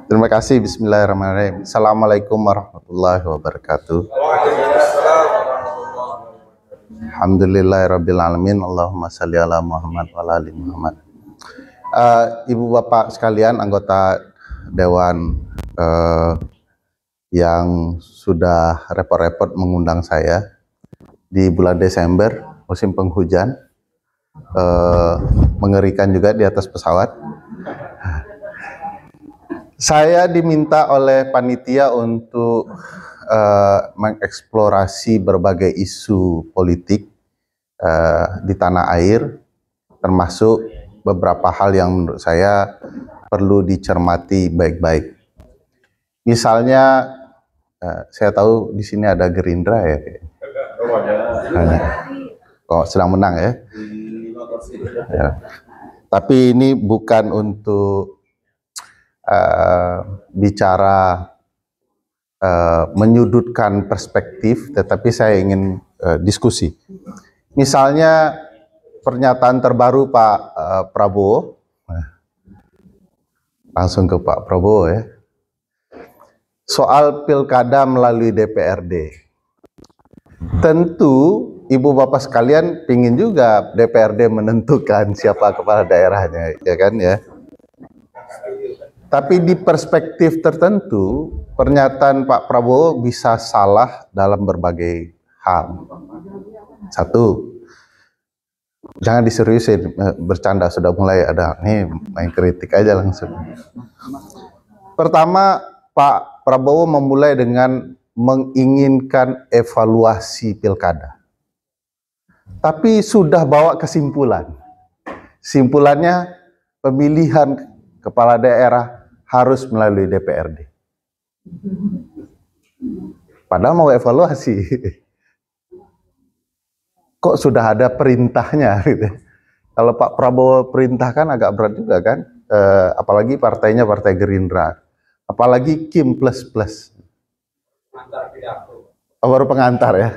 Terima kasih. Bismillahirrahmanirrahim. Assalamualaikum warahmatullahi wabarakatuh. Alhamdulillahirabbil alamin. Allahumma shalli ala Muhammad wa ala ali Muhammad. Ibu bapak sekalian, anggota dewan yang sudah repot-repot mengundang saya di bulan Desember, musim penghujan, mengerikan juga di atas pesawat. Saya diminta oleh panitia untuk mengeksplorasi berbagai isu politik di tanah air, termasuk beberapa hal yang menurut saya perlu dicermati baik-baik. Misalnya, saya tahu di sini ada Gerindra ya. Kok sedang menang ya? Ya. Tapi ini bukan untuk bicara menyudutkan perspektif, tetapi saya ingin diskusi. Misalnya pernyataan terbaru Pak Prabowo, langsung ke Pak Prabowo ya, soal pilkada melalui DPRD. Tentu ibu bapak sekalian pingin juga DPRD menentukan siapa kepala daerahnya, ya kan ya. Tapi di perspektif tertentu, pernyataan Pak Prabowo bisa salah dalam berbagai hal. Satu, jangan diseriusin, bercanda sudah mulai ada, nih main kritik aja langsung. Pertama, Pak Prabowo memulai dengan menginginkan evaluasi pilkada. Tapi sudah bawa kesimpulan. Simpulannya pemilihan kepala daerah harus melalui DPRD. Padahal mau evaluasi. Kok sudah ada perintahnya gitu. Kalau Pak Prabowo perintahkan agak berat juga kan. Apalagi partainya Partai Gerindra. Apalagi Kim plus. Baru pengantar ya.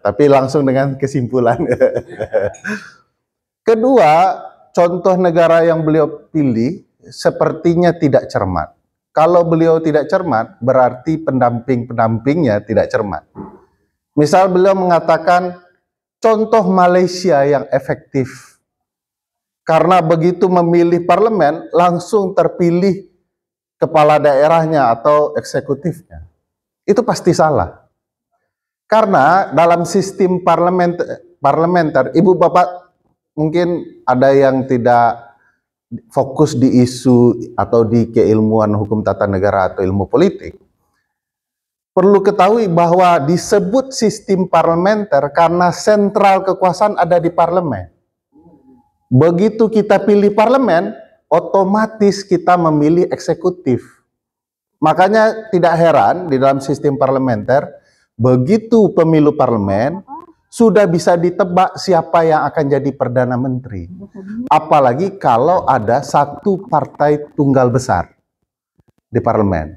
Tapi langsung dengan kesimpulan. Kedua, contoh negara yang beliau pilih sepertinya tidak cermat. Kalau beliau tidak cermat, berarti pendamping-pendampingnya tidak cermat. Misal beliau mengatakan contoh Malaysia yang efektif. Karena begitu memilih parlemen, langsung terpilih kepala daerahnya atau eksekutifnya. Itu pasti salah. Karena dalam sistem parlementer, ibu bapak mungkin ada yang tidak fokus di isu atau di keilmuan hukum tata negara atau ilmu politik. Perlu ketahui bahwa disebut sistem parlementer karena sentral kekuasaan ada di parlemen. Begitu kita pilih parlemen, otomatis kita memilih eksekutif. Makanya tidak heran di dalam sistem parlementer, begitu pemilu parlemen, sudah bisa ditebak siapa yang akan jadi Perdana Menteri. Apalagi kalau ada satu partai tunggal besar di parlemen.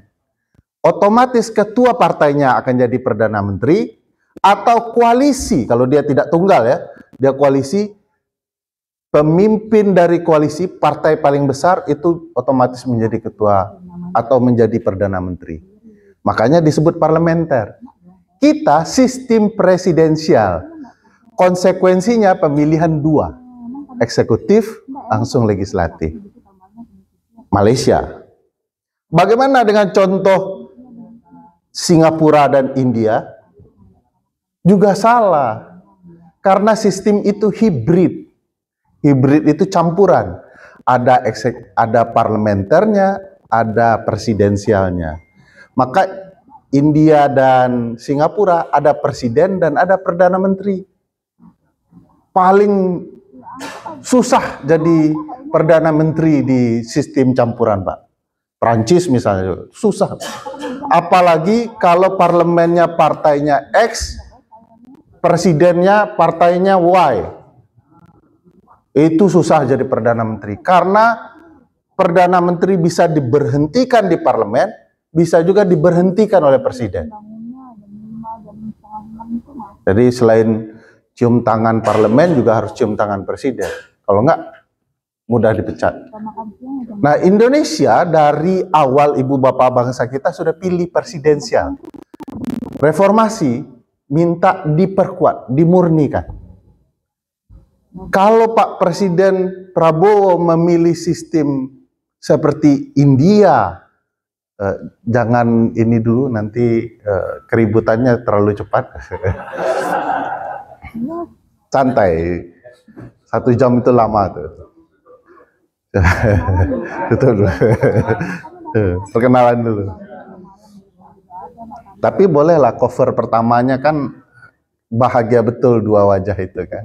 Otomatis ketua partainya akan jadi Perdana Menteri, atau koalisi, kalau dia tidak tunggal ya, dia koalisi, pemimpin dari koalisi partai paling besar itu otomatis menjadi ketua atau menjadi Perdana Menteri. Makanya disebut parlementer. Kita sistem presidensial, konsekuensinya pemilihan dua, eksekutif langsung legislatif. Malaysia. Bagaimana dengan contoh Singapura dan India? Juga salah, karena sistem itu hibrid. Hibrid itu campuran, ada parlementernya, ada presidensialnya. Maka India dan Singapura ada presiden dan ada perdana menteri. Paling susah jadi perdana menteri di sistem campuran, Pak. Prancis misalnya susah. Apalagi kalau parlemennya partainya X, presidennya partainya Y. Itu susah jadi perdana menteri karena perdana menteri bisa diberhentikan di parlemen, bisa juga diberhentikan oleh presiden. Jadi selain cium tangan parlemen juga harus cium tangan presiden. Kalau enggak, mudah dipecat. Nah, Indonesia dari awal ibu bapak bangsa kita sudah pilih presidensial. Reformasi minta diperkuat, dimurnikan. Kalau Pak Presiden Prabowo memilih sistem seperti India, jangan ini dulu, nanti keributannya terlalu cepat. Santai, 1 jam itu lama tuh. Betul. Perkenalan dulu. Tapi bolehlah cover pertamanya kan bahagia betul dua wajah itu kan.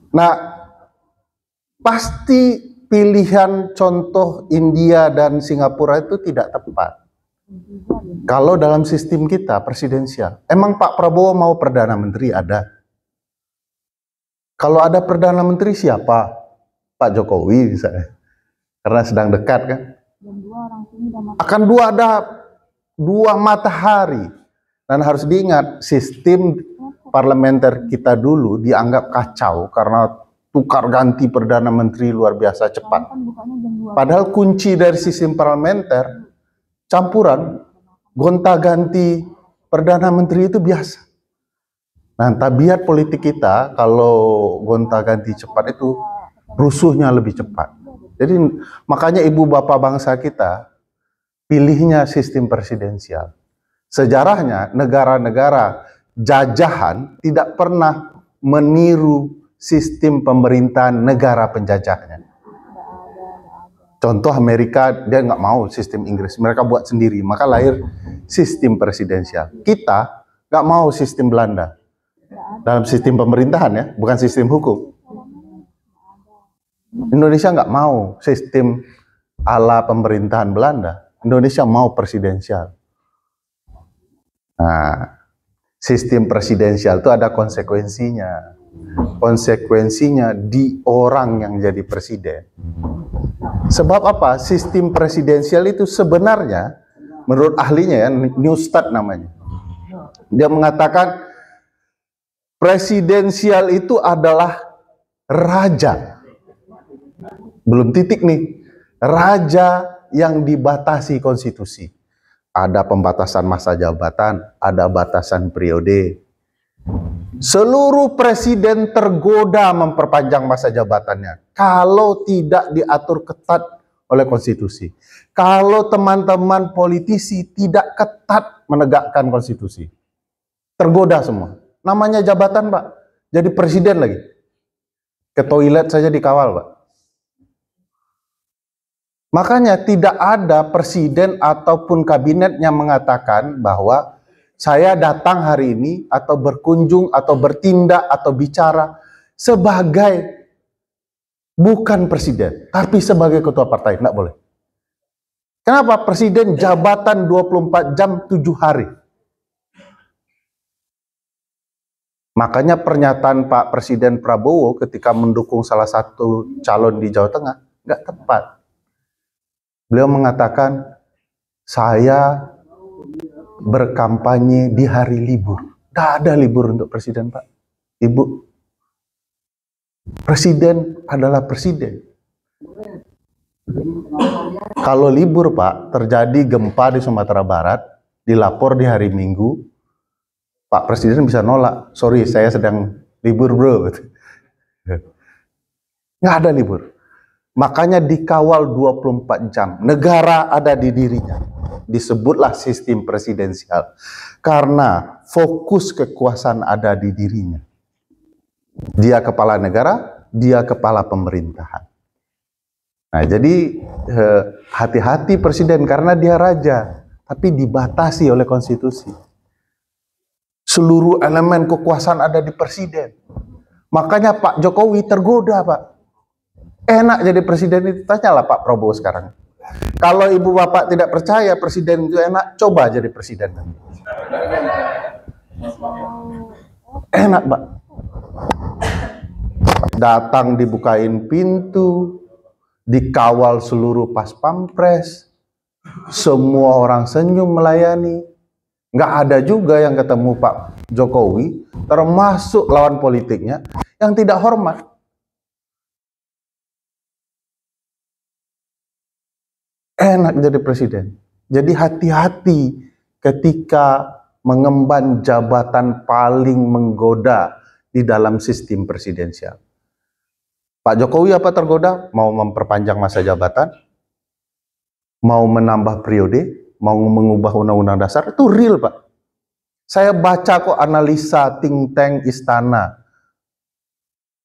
Nah, pasti pilihan contoh India dan Singapura itu tidak tepat. Kalau dalam sistem kita presidensial, emang Pak Prabowo mau Perdana Menteri? Ada. Kalau ada Perdana Menteri siapa? Pak Jokowi misalnya. Karena sedang dekat kan. Akan ada dua matahari. Dan harus diingat, sistem parlementer kita dulu dianggap kacau karena tukar ganti Perdana Menteri luar biasa cepat. Padahal kunci dari sistem parlementer, campuran, gonta-ganti Perdana Menteri itu biasa. Nah, tabiat politik kita kalau gonta-ganti cepat itu rusuhnya lebih cepat. Jadi makanya ibu bapak bangsa kita pilihnya sistem presidensial. Sejarahnya negara-negara jajahan tidak pernah meniru sistem pemerintahan negara penjajahnya. Contoh Amerika, dia nggak mau sistem Inggris, mereka buat sendiri, maka lahir sistem presidensial. Kita nggak mau sistem Belanda dalam sistem pemerintahan ya, bukan sistem hukum. Indonesia nggak mau sistem ala pemerintahan Belanda. Indonesia mau presidensial. Nah, sistem presidensial itu ada konsekuensinya. Konsekuensinya di orang yang jadi presiden. Sebab apa? Sistem presidensial itu sebenarnya, menurut ahlinya ya, Neustadt namanya. Dia mengatakan presidensial itu adalah raja. Belum titik nih. Raja yang dibatasi konstitusi. Ada pembatasan masa jabatan, ada batasan periode. Seluruh presiden tergoda memperpanjang masa jabatannya kalau tidak diatur ketat oleh konstitusi. Kalau teman-teman politisi tidak ketat menegakkan konstitusi, tergoda semua. Namanya jabatan, Pak. Jadi presiden lagi. Ke toilet saja dikawal, Pak. Makanya tidak ada presiden ataupun kabinet yang mengatakan bahwa saya datang hari ini atau berkunjung atau bertindak atau bicara sebagai bukan presiden, tapi sebagai ketua partai. Tidak boleh. Kenapa? Presiden jabatan 24 jam 7 hari. Makanya pernyataan Pak Presiden Prabowo ketika mendukung salah satu calon di Jawa Tengah nggak tepat. Beliau mengatakan, saya berkampanye di hari libur. Tidak ada libur untuk presiden, Pak. Ibu, presiden adalah presiden. Kalau libur, Pak, terjadi gempa di Sumatera Barat, dilapor di hari Minggu, Pak Presiden bisa nolak. Sorry, saya sedang libur, bro. Nggak ada libur. Makanya dikawal 24 jam. Negara ada di dirinya. Disebutlah sistem presidensial. Karena fokus kekuasaan ada di dirinya. Dia kepala negara, dia kepala pemerintahan. Nah, jadi hati-hati presiden karena dia raja. Tapi dibatasi oleh konstitusi. Seluruh elemen kekuasaan ada di presiden. Makanya Pak Jokowi tergoda, Pak. Enak jadi presiden itu, tanyalah Pak Prabowo sekarang. Kalau ibu bapak tidak percaya presiden itu enak, coba jadi presiden. Enak, Pak. Datang dibukain pintu, dikawal seluruh pas pampres, semua orang senyum melayani. Nggak ada juga yang ketemu Pak Jokowi, termasuk lawan politiknya, yang tidak hormat. enak jadi presiden. Jadi hati-hati ketika mengemban jabatan paling menggoda di dalam sistem presidensial. Pak Jokowi apa tergoda? Mau memperpanjang masa jabatan, mau menambah periode, mau mengubah undang-undang dasar, itu real Pak. Saya baca kok analisa think tank istana.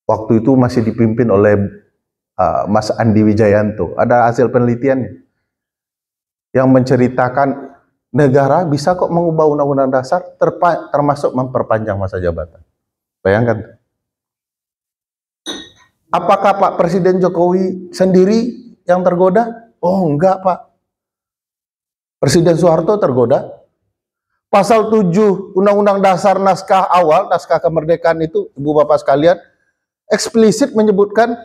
Waktu itu masih dipimpin oleh Mas Andi Wijayanto. Ada hasil penelitiannya yang menceritakan negara bisa kok mengubah undang-undang dasar termasuk memperpanjang masa jabatan. Bayangkan. Apakah Pak Presiden Jokowi sendiri yang tergoda? Oh enggak Pak. Presiden Soeharto tergoda. Pasal 7 Undang-Undang Dasar naskah awal, naskah kemerdekaan itu, Ibu Bapak sekalian, eksplisit menyebutkan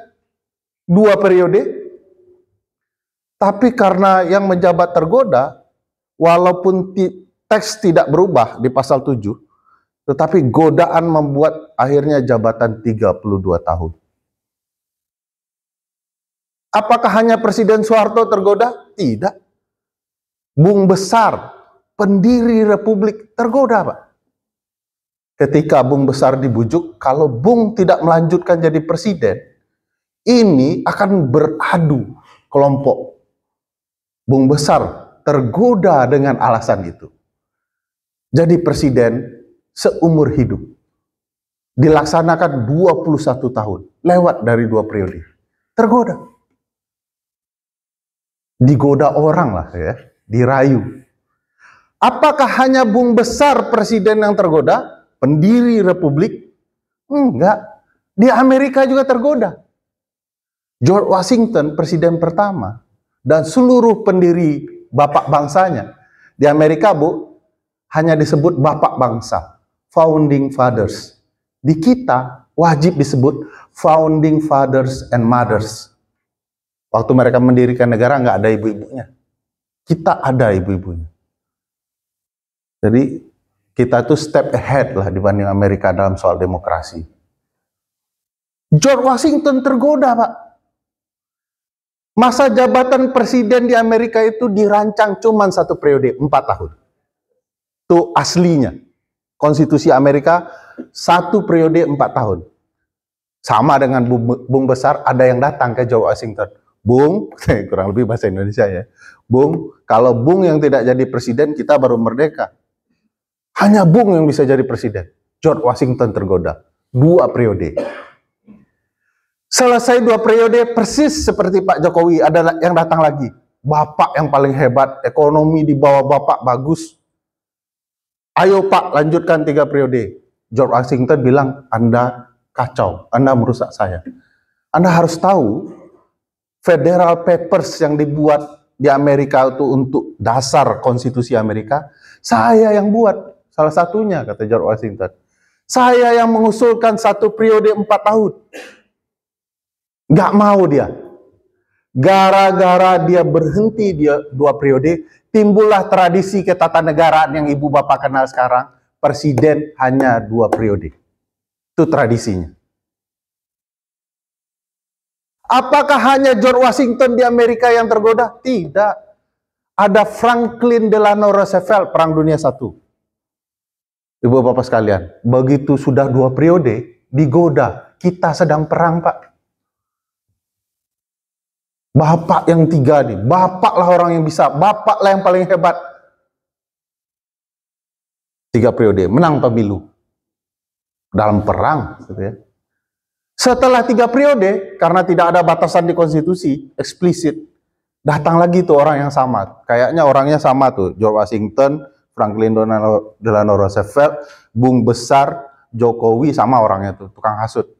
2 periode. Tapi karena yang menjabat tergoda, walaupun teks tidak berubah di pasal 7, tetapi godaan membuat akhirnya jabatan 32 tahun. Apakah hanya Presiden Soeharto tergoda? Tidak. Bung Besar, pendiri Republik, tergoda, Pak. Ketika Bung Besar dibujuk, kalau Bung tidak melanjutkan jadi presiden, ini akan beradu kelompok. Bung Besar tergoda dengan alasan itu. Jadi presiden seumur hidup. Dilaksanakan 21 tahun, lewat dari 2 periode. Tergoda. Digoda orang lah ya, dirayu. Apakah hanya Bung Besar presiden yang tergoda? Pendiri Republik? Enggak. Di Amerika juga tergoda. George Washington presiden pertama dan seluruh pendiri bapak bangsanya. Di Amerika, Bu, hanya disebut bapak bangsa, founding fathers. Di kita wajib disebut founding fathers and mothers. Waktu mereka mendirikan negara nggak ada ibu-ibunya. Kita ada ibu-ibunya. Jadi kita tuh step ahead lah dibanding Amerika dalam soal demokrasi. George Washington tergoda, Pak. Masa jabatan presiden di Amerika itu dirancang cuma 1 periode, 4 tahun. Itu aslinya. Konstitusi Amerika 1 periode 4 tahun. Sama dengan Bung Besar, ada yang datang ke George Washington. Bung, kurang lebih bahasa Indonesia ya. Bung, kalau Bung yang tidak jadi presiden, kita baru merdeka. Hanya Bung yang bisa jadi presiden. George Washington tergoda. 2 periode. Selesai 2 periode, persis seperti Pak Jokowi, ada yang datang lagi. Bapak yang paling hebat, ekonomi di bawah Bapak bagus. Ayo Pak, lanjutkan 3 periode. George Washington bilang, Anda kacau, Anda merusak saya. Anda harus tahu, Federal Papers yang dibuat di Amerika itu untuk dasar konstitusi Amerika, saya yang buat. Salah satunya, kata George Washington. Saya yang mengusulkan 1 periode 4 tahun. Nggak mau dia. Gara-gara dia berhenti dia 2 periode, timbullah tradisi ketatanegaraan yang ibu bapak kenal sekarang. Presiden hanya 2 periode. Itu tradisinya. Apakah hanya George Washington di Amerika yang tergoda? Tidak. Ada Franklin Delano Roosevelt, Perang Dunia I. Ibu bapak sekalian, begitu sudah 2 periode, digoda. Kita sedang perang, Pak. Bapak yang 3 nih, bapak lah orang yang bisa, bapak lah yang paling hebat. 3 periode, menang pemilu. Dalam perang, gitu ya. Setelah 3 periode, karena tidak ada batasan di konstitusi, eksplisit, datang lagi tuh orang yang sama. Kayaknya orangnya sama tuh, George Washington, Franklin Delano Roosevelt, Bung Besar, Jokowi, sama orangnya tuh, tukang hasut.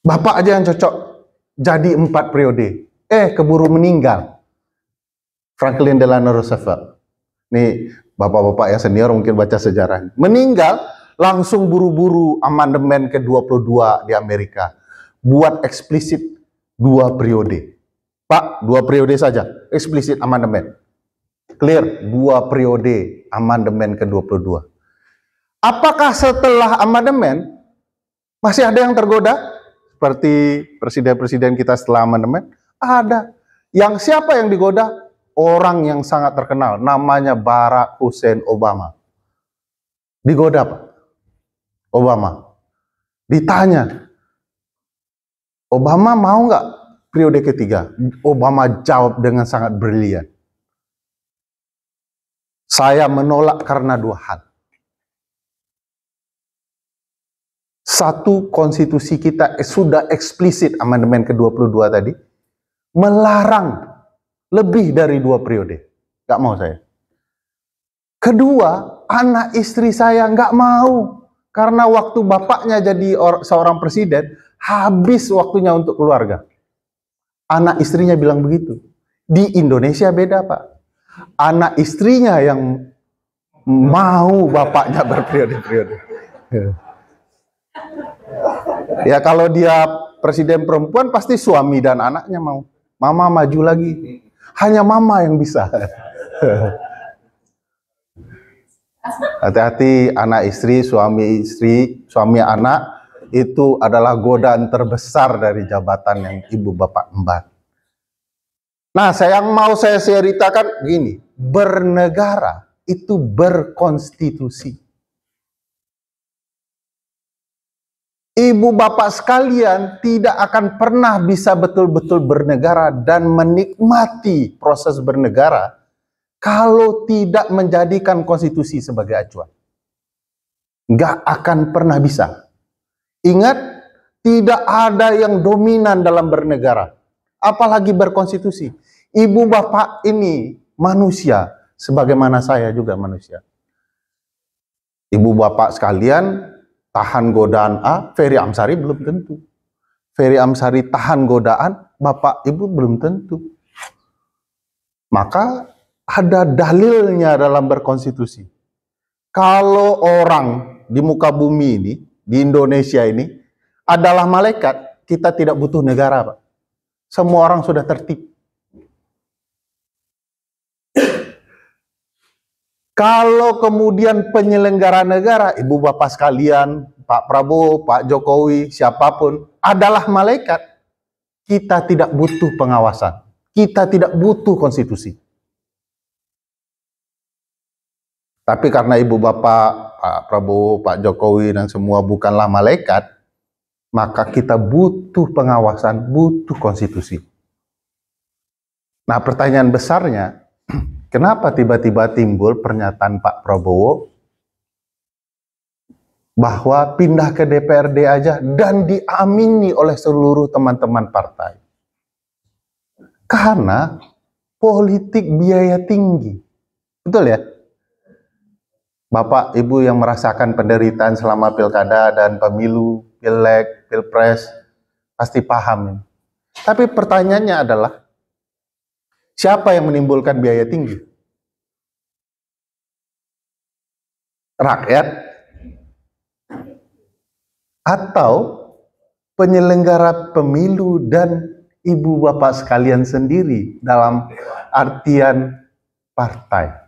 Bapak aja yang cocok, jadi 4 periode. Keburu meninggal. Franklin Delano Roosevelt. Nih, bapak-bapak yang senior mungkin baca sejarah. Meninggal, langsung buru-buru amandemen ke-22 di Amerika. Buat eksplisit 2 periode. Pak, 2 periode saja, eksplisit amandemen. Clear, 2 periode amandemen ke-22. Apakah setelah amandemen masih ada yang tergoda? Seperti presiden-presiden kita setelah amandemen? Ada. Yang siapa yang digoda? Orang yang sangat terkenal, namanya Barack Hussein Obama. Digoda, Pak. Obama. Ditanya, Obama mau nggak periode ketiga? Obama jawab dengan sangat brilian. Saya menolak karena dua hal. Satu, konstitusi kita sudah eksplisit, amandemen ke-22 tadi, melarang lebih dari 2 periode. Nggak mau saya. Kedua, anak istri saya nggak mau. Karena waktu bapaknya jadi seorang presiden, habis waktunya untuk keluarga. Anak istrinya bilang begitu. Di Indonesia beda, Pak. Anak istrinya yang mau bapaknya berperiode-periode. Ya kalau dia presiden perempuan pasti suami dan anaknya mau. Mama maju lagi. Hanya mama yang bisa. Hati-hati, anak istri, suami anak itu adalah godaan terbesar dari jabatan yang ibu bapak emban. Nah, yang mau saya ceritakan gini, bernegara itu berkonstitusi. Ibu bapak sekalian tidak akan pernah bisa betul-betul bernegara dan menikmati proses bernegara kalau tidak menjadikan konstitusi sebagai acuan. Nggak akan pernah bisa. Ingat, tidak ada yang dominan dalam bernegara, apalagi berkonstitusi. Ibu bapak ini manusia, sebagaimana saya juga manusia. Ibu bapak sekalian tahan godaan A, Ferry Amsari belum tentu. Ferry Amsari tahan godaan, bapak ibu belum tentu. Maka ada dalilnya dalam berkonstitusi. Kalau orang di muka bumi ini, di Indonesia ini, adalah malaikat, kita tidak butuh negara, Pak. Semua orang sudah tertib. Kalau kemudian penyelenggara negara, ibu bapak sekalian, Pak Prabowo, Pak Jokowi, siapapun, adalah malaikat, kita tidak butuh pengawasan. Kita tidak butuh konstitusi. Tapi karena ibu bapak, Pak Prabowo, Pak Jokowi, dan semua bukanlah malaikat, maka kita butuh pengawasan, butuh konstitusi. Nah, pertanyaan besarnya, kenapa tiba-tiba timbul pernyataan Pak Prabowo bahwa pindah ke DPRD aja dan diamini oleh seluruh teman-teman partai? Karena politik biaya tinggi. Betul ya? Bapak, Ibu yang merasakan penderitaan selama pilkada dan pemilu, pileg, pilpres, pasti paham. Tapi pertanyaannya adalah, siapa yang menimbulkan biaya tinggi? Rakyat atau penyelenggara pemilu dan ibu bapak sekalian sendiri dalam artian partai?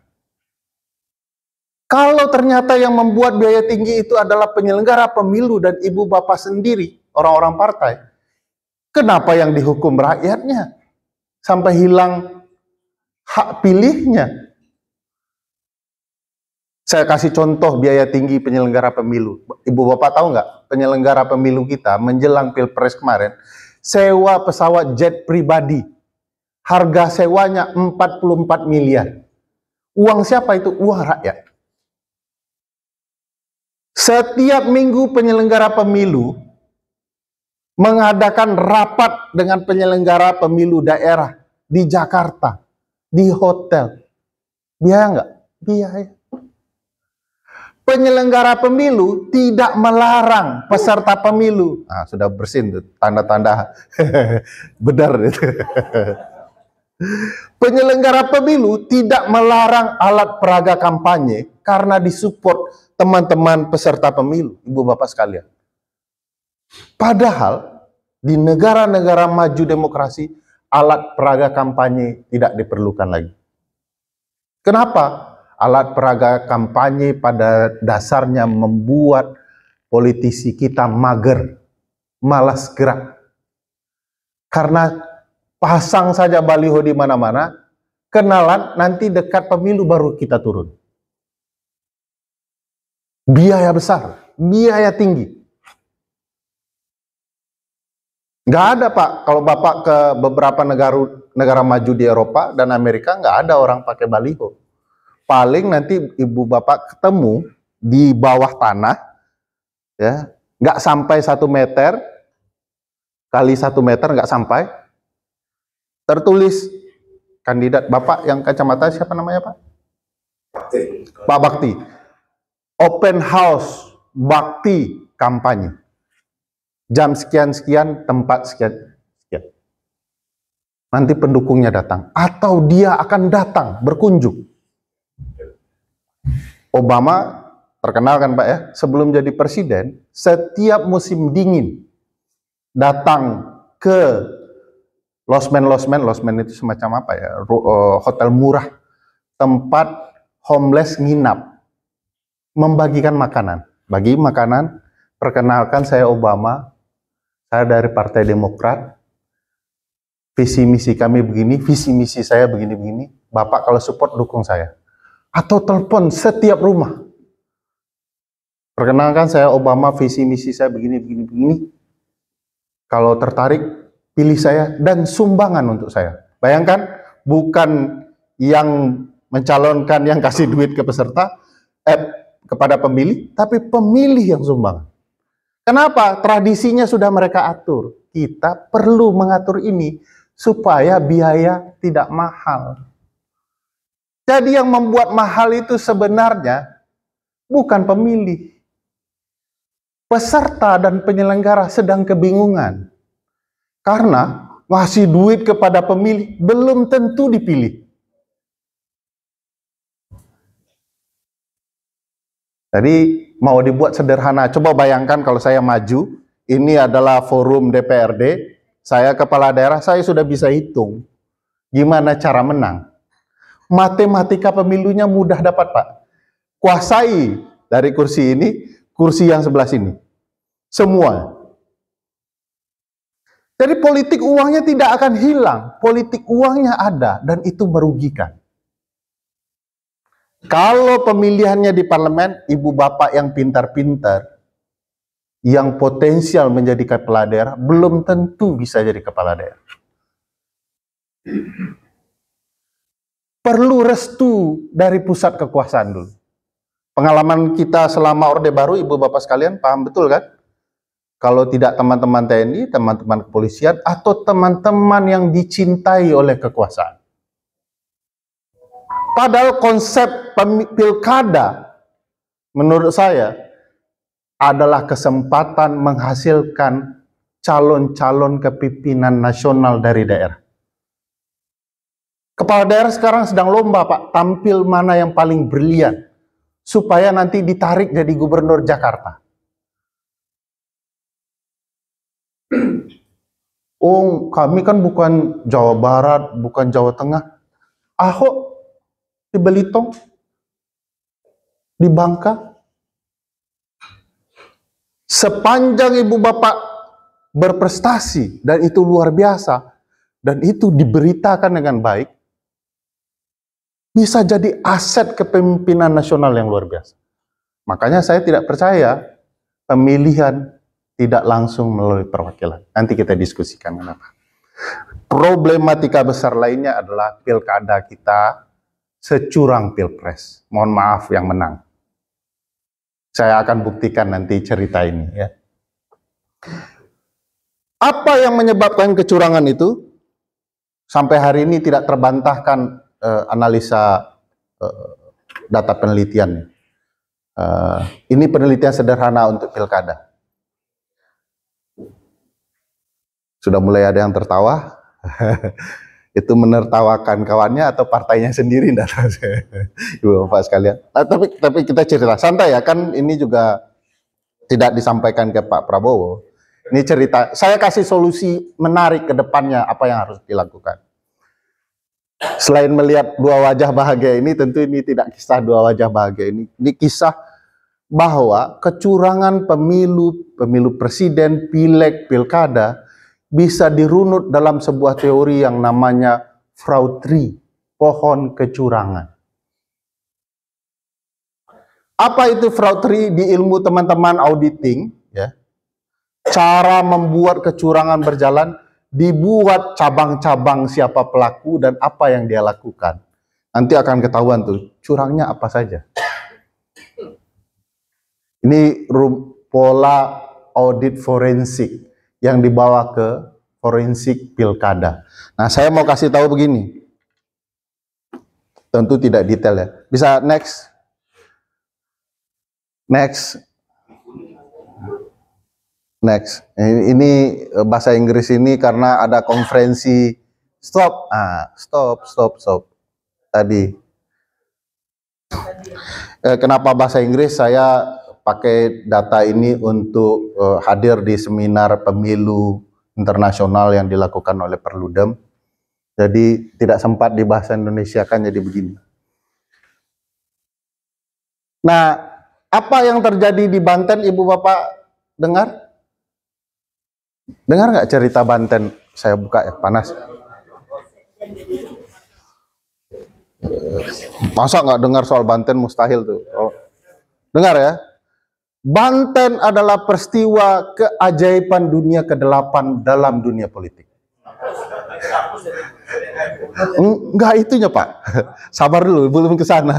Kalau ternyata yang membuat biaya tinggi itu adalah penyelenggara pemilu dan ibu bapak sendiri, orang-orang partai, kenapa yang dihukum rakyatnya sampai hilang hak pilihnya? Saya kasih contoh biaya tinggi penyelenggara pemilu. Ibu bapak tahu nggak, penyelenggara pemilu kita menjelang pilpres kemarin sewa pesawat jet pribadi, harga sewanya 44 miliar. Uang siapa itu? Uang rakyat. Setiap minggu penyelenggara pemilu mengadakan rapat dengan penyelenggara pemilu daerah di Jakarta, di hotel. Biaya nggak? Biaya. Penyelenggara pemilu tidak melarang peserta pemilu. Nah, sudah bersin tuh, tanda-tanda benar. Penyelenggara pemilu tidak melarang alat peraga kampanye karena disupport teman-teman peserta pemilu, ibu bapak sekalian. Padahal di negara-negara maju demokrasi, alat peraga kampanye tidak diperlukan lagi. Kenapa? Alat peraga kampanye pada dasarnya membuat politisi kita mager, malas gerak. Karena pasang saja baliho di mana-mana, kenalan, nanti dekat pemilu baru kita turun. Biaya besar, biaya tinggi. Nggak ada Pak, kalau Bapak ke beberapa negara maju di Eropa dan Amerika, nggak ada orang pakai baliho. Paling nanti ibu bapak ketemu di bawah tanah, ya, nggak sampai 1 meter kali 1 meter, nggak sampai. Tertulis kandidat bapak yang kacamata, siapa namanya Pak? Pak Bakti. Open house Bakti kampanye. Jam sekian-sekian, tempat sekian-sekian. Nanti pendukungnya datang, atau dia akan datang berkunjung. Obama terkenal kan Pak ya, sebelum jadi presiden, setiap musim dingin datang ke losmen itu semacam apa ya, hotel murah, tempat homeless nginap, membagikan makanan. Bagi makanan, perkenalkan saya Obama, saya dari Partai Demokrat, visi misi kami begini, visi misi saya begini-begini, Bapak kalau support dukung saya. Atau telepon setiap rumah. Perkenalkan saya Obama, visi misi saya begini. Kalau tertarik, pilih saya dan sumbangan untuk saya. Bayangkan, bukan yang mencalonkan yang kasih duit ke peserta, kepada pemilih, tapi pemilih yang sumbangan. Kenapa? Tradisinya sudah mereka atur. Kita perlu mengatur ini supaya biaya tidak mahal. Jadi yang membuat mahal itu sebenarnya bukan pemilih. Peserta dan penyelenggara sedang kebingungan. Karena ngasih duit kepada pemilih belum tentu dipilih. Jadi mau dibuat sederhana. Coba bayangkan kalau saya maju, ini adalah forum DPRD, saya kepala daerah, saya sudah bisa hitung gimana cara menang. Matematika pemilunya mudah dapat Pak. Kuasai dari kursi ini, kursi yang sebelah sini. Semua. Jadi politik uangnya tidak akan hilang. Politik uangnya ada dan itu merugikan. Kalau pemilihannya di parlemen, ibu bapak yang pintar-pintar, yang potensial menjadi kepala daerah, belum tentu bisa jadi kepala daerah. Perlu restu dari pusat kekuasaan dulu. Pengalaman kita selama Orde Baru, ibu bapak sekalian, paham betul kan? Kalau tidak teman-teman TNI, teman-teman kepolisian, atau teman-teman yang dicintai oleh kekuasaan. Padahal konsep pilkada, menurut saya, adalah kesempatan menghasilkan calon-calon kepimpinan nasional dari daerah. Kepala daerah sekarang sedang lomba Pak, tampil mana yang paling brilian, supaya nanti ditarik jadi gubernur Jakarta. Oh, kami kan bukan Jawa Barat, bukan Jawa Tengah. Ahok di Belitung, di Bangka. Sepanjang ibu bapak berprestasi, dan itu luar biasa, dan itu diberitakan dengan baik, bisa jadi aset kepemimpinan nasional yang luar biasa. Makanya saya tidak percaya pemilihan tidak langsung melalui perwakilan. Nanti kita diskusikan kenapa. Problematika besar lainnya adalah pilkada kita securang pilpres. Mohon maaf yang menang. Saya akan buktikan nanti cerita ini ya. Apa yang menyebabkan kecurangan itu? Sampai hari ini tidak terbantahkan analisa data penelitian. Ini penelitian sederhana untuk pilkada. Sudah mulai ada yang tertawa. Itu menertawakan kawannya atau partainya sendiri, enggak tahu saya. Ibu bapak sekalian. Tapi kita cerita santai ya, kan ini juga tidak disampaikan ke Pak Prabowo. Ini cerita, saya kasih solusi menarik ke depannya apa yang harus dilakukan. Selain melihat dua wajah bahagia ini, tentu ini tidak kisah dua wajah bahagia ini. Ini kisah bahwa kecurangan pemilu presiden, pileg, pilkada bisa dirunut dalam sebuah teori yang namanya fraud tree, pohon kecurangan. Apa itu fraud tree di ilmu teman-teman auditing? Ya, cara membuat kecurangan berjalan, dibuat cabang-cabang siapa pelaku dan apa yang dia lakukan. Nanti akan ketahuan tuh curangnya apa saja. Ini pola audit forensik yang dibawa ke forensik pilkada. Nah, saya mau kasih tahu begini. Tentu tidak detail ya. Bisa next. Next. Next. Ini bahasa Inggris ini karena ada konferensi. Stop. Stop. Tadi. Kenapa bahasa Inggris? Saya pakai data ini untuk hadir di seminar pemilu internasional yang dilakukan oleh Perludem. Jadi tidak sempat di bahasa Indonesia kan, jadi begini. Nah, apa yang terjadi di Banten, Ibu Bapak dengar? Dengar nggak cerita Banten? Saya buka ya, panas. Masa nggak dengar soal Banten, mustahil tuh. Oh. Dengar ya. Banten adalah peristiwa keajaiban dunia ke-8 dalam dunia politik. Enggak itunya Pak. Sabar dulu, belum ke sana.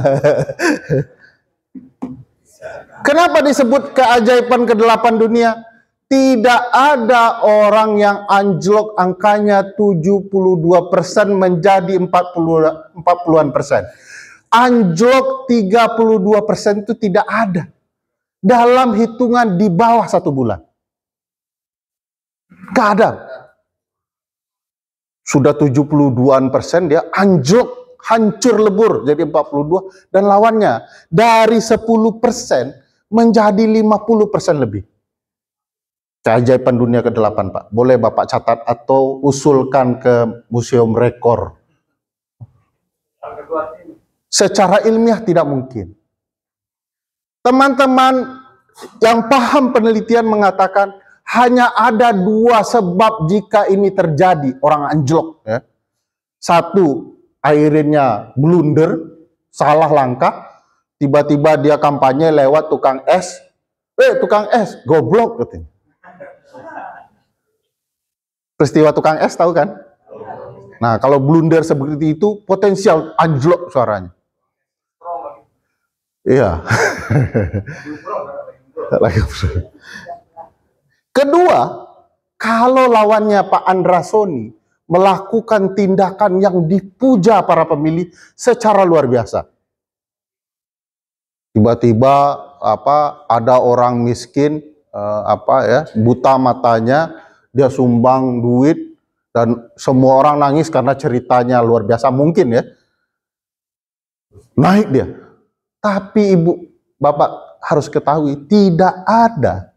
Kenapa disebut keajaiban ke-8 dunia? Tidak ada orang yang anjlok angkanya 72% menjadi 40-an persen. Anjlok 32% itu tidak ada. Dalam hitungan di bawah 1 bulan. Gak ada. Sudah 72-an persen dia anjlok, hancur lebur jadi 42. Dan lawannya dari 10% menjadi 50% lebih. Keajaiban dunia ke-8 Pak. Boleh Bapak catat atau usulkan ke museum rekor. Secara ilmiah tidak mungkin. Teman-teman yang paham penelitian mengatakan hanya ada 2 sebab jika ini terjadi orang anjlok. Ya. 1, akhirnya blunder, salah langkah, tiba-tiba dia kampanye lewat tukang es. Tukang es, goblok katanya. Peristiwa tukang es tahu kan? Nah, kalau blunder seperti itu potensial anjlok suaranya. Iya. Kedua, kalau lawannya Pak Andrasoni melakukan tindakan yang dipuja para pemilih secara luar biasa. Tiba-tiba ada orang miskin buta matanya, dia sumbang duit dan semua orang nangis karena ceritanya luar biasa mungkin ya. Naik dia. Tapi Ibu Bapak harus ketahui tidak ada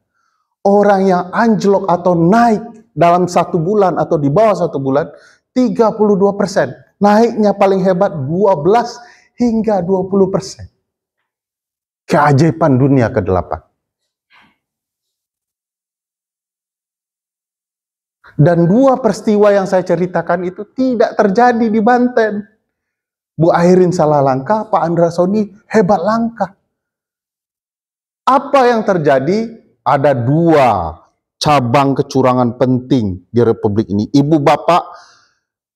orang yang anjlok atau naik dalam 1 bulan atau di bawah 1 bulan 32%. Naiknya paling hebat 12 hingga 20%. Keajaiban dunia ke-8. Dan 2 peristiwa yang saya ceritakan itu tidak terjadi di Banten. Bu Airin salah langkah, Pak Andrasoni hebat langkah. Apa yang terjadi? Ada 2 cabang kecurangan penting di Republik ini. Ibu Bapak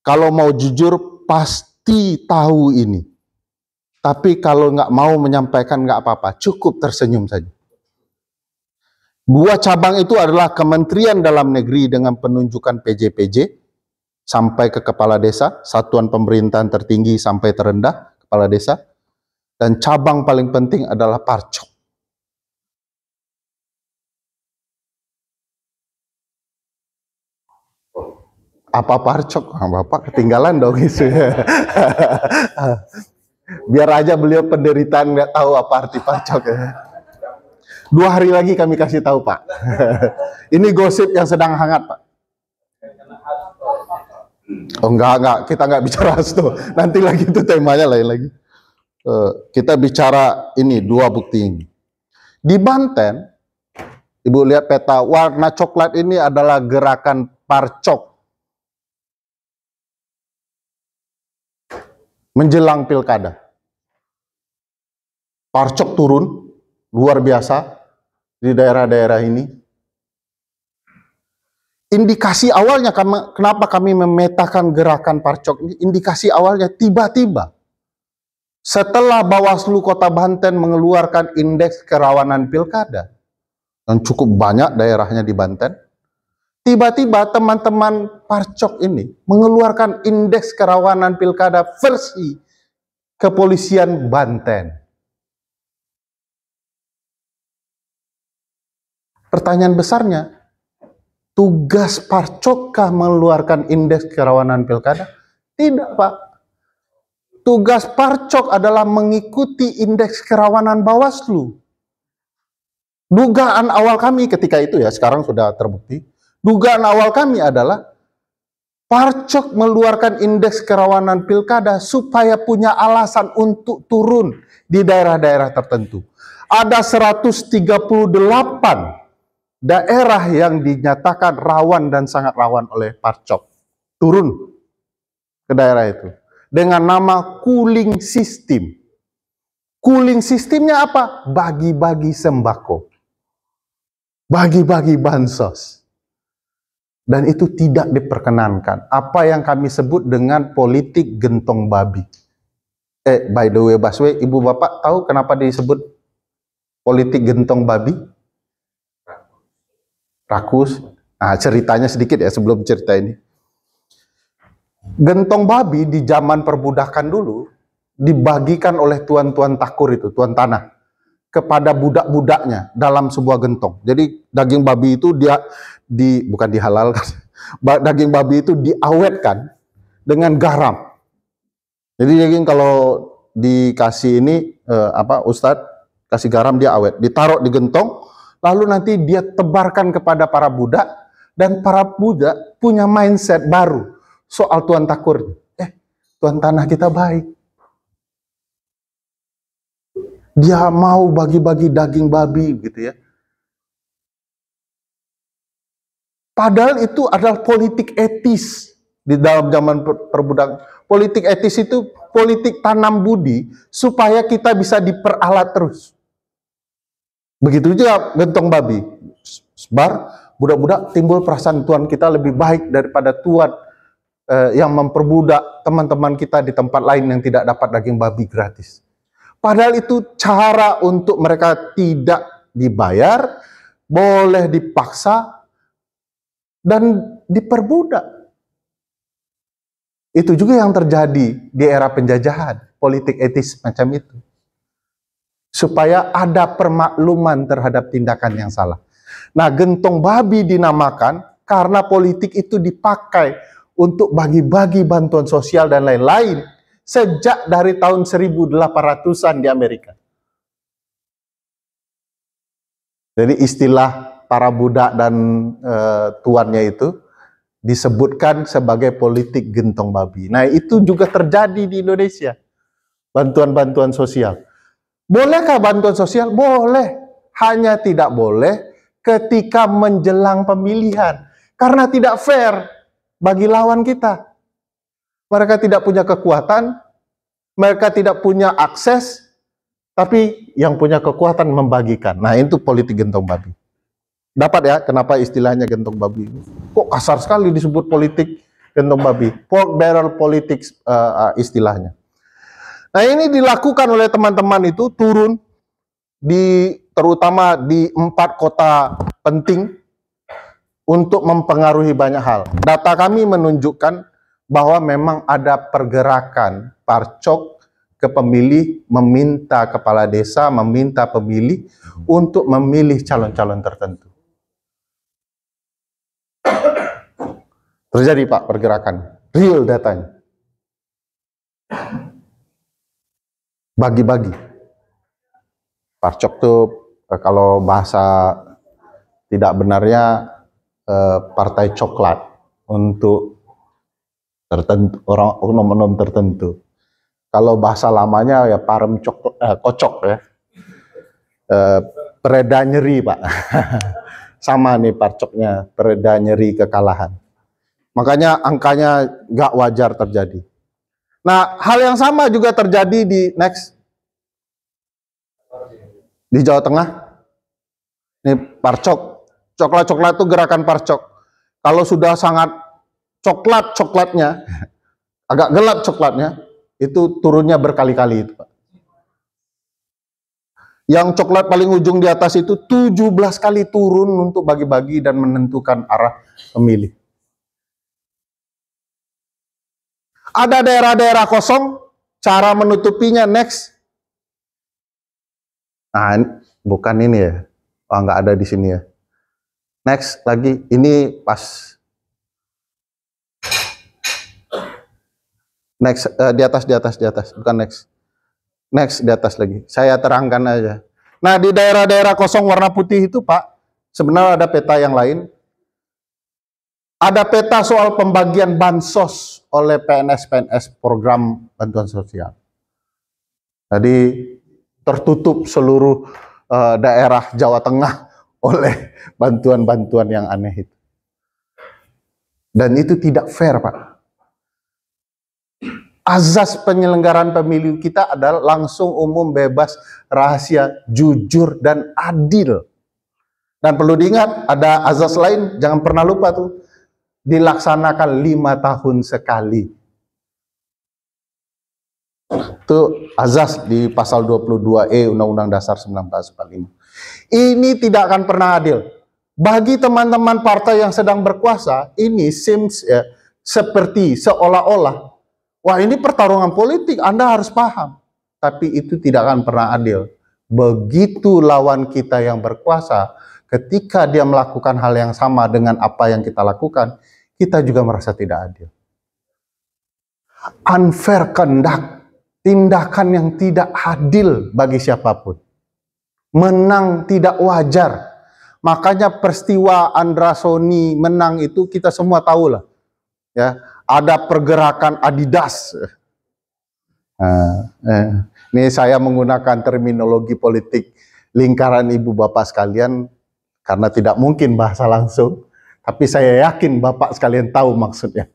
kalau mau jujur pasti tahu ini. Tapi kalau nggak mau menyampaikan nggak apa-apa, cukup tersenyum saja. 2 cabang itu adalah Kementerian Dalam Negeri dengan penunjukan PJ-PJ sampai ke kepala desa, satuan pemerintahan tertinggi sampai terendah, kepala desa. Dan cabang paling penting adalah Parcok. Apa Parcok? Bapak ketinggalan dong isu. Biar aja beliau penderitaan nggak tahu apa arti Parcok ya. 2 hari lagi kami kasih tahu Pak. Ini gosip yang sedang hangat Pak. Oh enggak, kita nggak bicara itu. Nanti lagi itu temanya lain lagi. Kita bicara ini 2 bukti ini. Di Banten, Ibu lihat peta warna coklat ini adalah gerakan parcok menjelang pilkada. Parcok turun luar biasa di daerah-daerah ini. Indikasi awalnya kenapa kami memetakan gerakan parcok ini, indikasi awalnya tiba-tiba setelah Bawaslu Kota Banten mengeluarkan indeks kerawanan pilkada, dan cukup banyak daerahnya di Banten, tiba-tiba teman-teman parcok ini mengeluarkan indeks kerawanan pilkada versi kepolisian Banten. Pertanyaan besarnya, tugas parcokkah mengeluarkan indeks kerawanan pilkada? Tidak, Pak. Tugas parcok adalah mengikuti indeks kerawanan Bawaslu. Dugaan awal kami ketika itu, ya sekarang sudah terbukti, dugaan awal kami adalah parcok mengeluarkan indeks kerawanan pilkada supaya punya alasan untuk turun di daerah-daerah tertentu. Ada 138 daerah yang dinyatakan rawan dan sangat rawan oleh parcok. Turun ke daerah itu dengan nama cooling system. Cooling sistemnya apa? Bagi-bagi sembako. Bagi-bagi bansos. Dan itu tidak diperkenankan. Apa yang kami sebut dengan politik gentong babi. By the way, Baswe, ibu bapak tahu kenapa disebut politik gentong babi? Rakus. Nah, ceritanya sedikit ya sebelum cerita ini. Gentong babi di zaman perbudakan dulu dibagikan oleh tuan-tuan takur itu, tuan tanah, kepada budak-budaknya dalam sebuah gentong. Jadi daging babi itu bukan dihalalkan. Daging babi itu diawetkan dengan garam. Jadi daging kalau dikasih ini Ustadz kasih garam dia awet, ditaruh di gentong. Lalu nanti dia tebarkan kepada para budak, dan para budak punya mindset baru soal tuan takur. Tuan tanah kita baik. Dia mau bagi-bagi daging babi gitu ya. Padahal itu adalah politik etis di dalam zaman perbudakan. Politik etis itu politik tanam budi supaya kita bisa diperalat terus. Begitu juga gentong babi. Sebar, budak-budak timbul perasaan tuan kita lebih baik daripada tuan yang memperbudak teman-teman kita di tempat lain yang tidak dapat daging babi gratis. Padahal itu cara untuk mereka tidak dibayar, boleh dipaksa, dan diperbudak. Itu juga yang terjadi di era penjajahan, politik etis macam itu. Supaya ada permakluman terhadap tindakan yang salah. Nah, gentong babi dinamakan karena politik itu dipakai untuk bagi-bagi bantuan sosial dan lain-lain sejak dari tahun 1800-an di Amerika. Jadi istilah para budak dan tuannya itu disebutkan sebagai politik gentong babi. Nah, itu juga terjadi di Indonesia. Bantuan-bantuan sosial. Bolehkah bantuan sosial? Boleh. Hanya tidak boleh ketika menjelang pemilihan. Karena tidak fair bagi lawan kita. Mereka tidak punya kekuatan, mereka tidak punya akses, tapi yang punya kekuatan membagikan. Nah, itu politik gentong babi. Dapat ya kenapa istilahnya gentong babi? Kok kasar sekali disebut politik gentong babi? Pork barrel politics istilahnya. Nah, ini dilakukan oleh teman-teman itu turun terutama di 4 kota penting untuk mempengaruhi banyak hal. Data kami menunjukkan bahwa memang ada pergerakan parcok ke pemilih meminta kepala desa, meminta pemilih untuk memilih calon-calon tertentu. Terjadi Pak pergerakan, real datanya. Bagi-bagi. Parcok tuh kalau bahasa tidak benarnya partai coklat untuk tertentu, orang tertentu. Kalau bahasa lamanya ya parem kocok ya. Pereda nyeri Pak. Sama nih parcoknya, pereda nyeri kekalahan. Makanya angkanya nggak wajar terjadi. Nah, hal yang sama juga terjadi di di Jawa Tengah. Ini parcok. Coklat-coklat itu gerakan parcok. Kalau sudah sangat coklatnya, agak gelap coklatnya, itu turunnya berkali-kali itu, Pak. Yang coklat paling ujung di atas itu 17 kali turun untuk bagi-bagi dan menentukan arah pemilih. Ada daerah-daerah kosong, cara menutupinya Nah, bukan ini ya. Oh, nggak ada di sini ya. Lagi, ini pas. Di atas, bukan di atas lagi. Saya terangkan aja. Nah, di daerah-daerah kosong warna putih itu, Pak, sebenarnya ada peta yang lain. Ada peta soal pembagian bansos oleh PNS program bantuan sosial. Jadi tertutup seluruh daerah Jawa Tengah oleh bantuan-bantuan yang aneh itu. Dan itu tidak fair, Pak. Azas penyelenggaraan pemilu kita adalah langsung, umum, bebas, rahasia, jujur, dan adil. Dan perlu diingat, ada azas lain, jangan pernah lupa tuh, dilaksanakan 5 tahun sekali. Itu azas di pasal 22E Undang-Undang Dasar 1945. Ini tidak akan pernah adil. Bagi teman-teman partai yang sedang berkuasa, ini seems ya, seperti seolah-olah, wah ini pertarungan politik, Anda harus paham. Tapi itu tidak akan pernah adil. Begitu lawan kita yang berkuasa, ketika dia melakukan hal yang sama dengan apa yang kita lakukan, kita juga merasa tidak adil. Unfair conduct, tindakan yang tidak adil bagi siapapun. Menang tidak wajar. Makanya peristiwa Andra Sony menang itu kita semua tahu lah. Ya, ada pergerakan Adidas. Ini saya menggunakan terminologi politik lingkaran ibu bapak sekalian karena tidak mungkin bahasa langsung. Tapi saya yakin Bapak sekalian tahu maksudnya.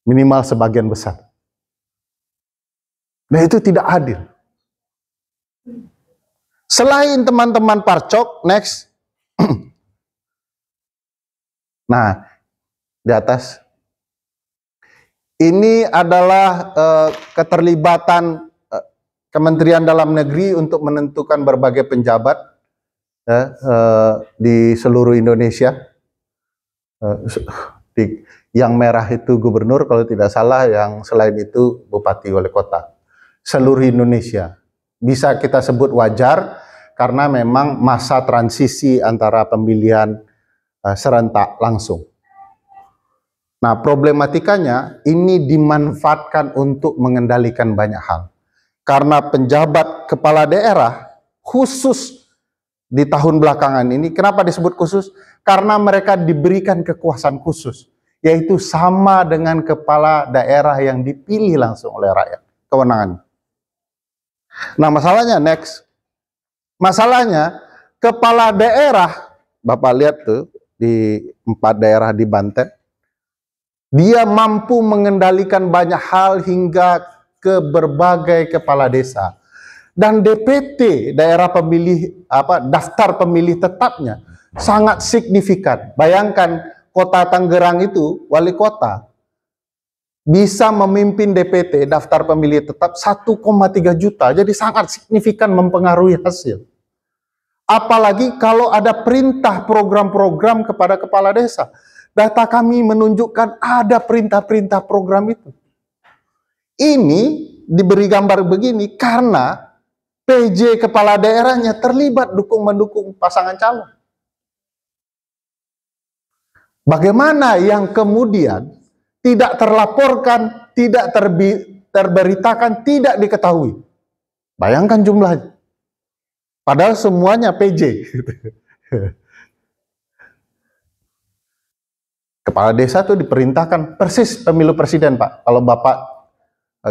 Minimal sebagian besar. Nah, itu tidak adil. Selain teman-teman parcok, Nah, di atas. Ini adalah keterlibatan Kementerian Dalam Negeri untuk menentukan berbagai penjabat di seluruh Indonesia. Yang merah itu gubernur kalau tidak salah, yang selain itu bupati wali kota. Seluruh Indonesia. Bisa kita sebut wajar karena memang masa transisi antara pemilihan serentak langsung. Nah, problematikanya ini dimanfaatkan untuk mengendalikan banyak hal. Karena penjabat kepala daerah khusus di tahun belakangan ini, kenapa disebut khusus? Karena mereka diberikan kekuasaan khusus, yaitu sama dengan kepala daerah yang dipilih langsung oleh rakyat, kewenangan. Nah, masalahnya kepala daerah, Bapak lihat tuh di 4 daerah di Banten, dia mampu mengendalikan banyak hal hingga ke berbagai kepala desa. Dan DPT, daerah pemilih daftar pemilih tetapnya sangat signifikan. Bayangkan kota Tangerang itu wali kota bisa memimpin DPT, daftar pemilih tetap 1,3 juta. Jadi sangat signifikan mempengaruhi hasil. Apalagi kalau ada perintah program-program kepada kepala desa. Data kami menunjukkan ada perintah-perintah program itu. Ini diberi gambar begini karena PJ kepala daerahnya terlibat mendukung pasangan calon. Bagaimana yang kemudian tidak terlaporkan, tidak terberitakan, tidak diketahui? Bayangkan jumlahnya. Padahal semuanya PJ. Kepala desa itu diperintahkan persis pemilu presiden, Pak. Kalau Bapak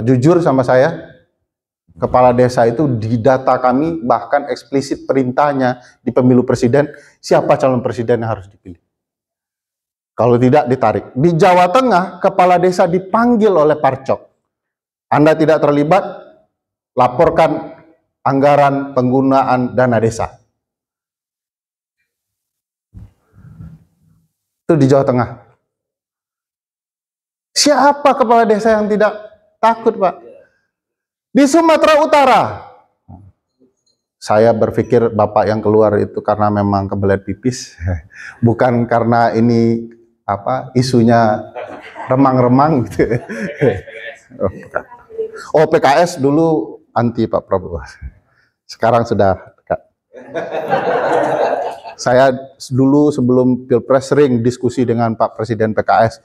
jujur sama saya, kepala desa itu di data kami bahkan eksplisit perintahnya di pemilu presiden, siapa calon presiden yang harus dipilih. Kalau tidak ditarik. Di Jawa Tengah, kepala desa dipanggil oleh Parcok. Anda tidak terlibat, laporkan anggaran penggunaan dana desa. Itu di Jawa Tengah. Siapa kepala desa yang tidak takut, Pak? Di Sumatera Utara, saya berpikir Bapak yang keluar itu karena memang kebelet pipis, bukan karena ini isunya remang-remang gitu. Oh, PKS dulu anti Pak Prabowo. Sekarang sudah dekat. Saya dulu sebelum Pilpres sering diskusi dengan Pak Presiden PKS.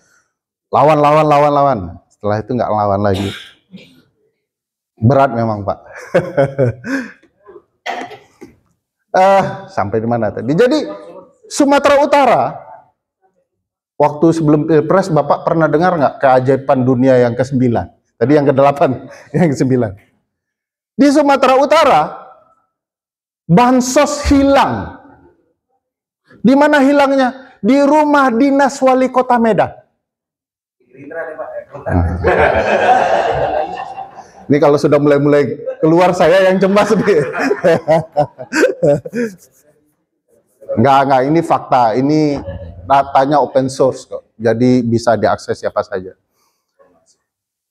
Lawan. Setelah itu nggak lawan lagi. Berat memang, Pak. Sampai di mana tadi? Jadi Sumatera Utara, waktu sebelum Pilpres, Bapak pernah dengar nggak keajaiban dunia yang ke-9? Tadi yang ke-8, yang ke-9. Di Sumatera Utara, bansos hilang. Di mana hilangnya? Di rumah dinas wali kota Medan. Ini kalau sudah mulai keluar saya yang cemas nih. Enggak, ini fakta. Ini datanya open source kok. Jadi bisa diakses siapa saja.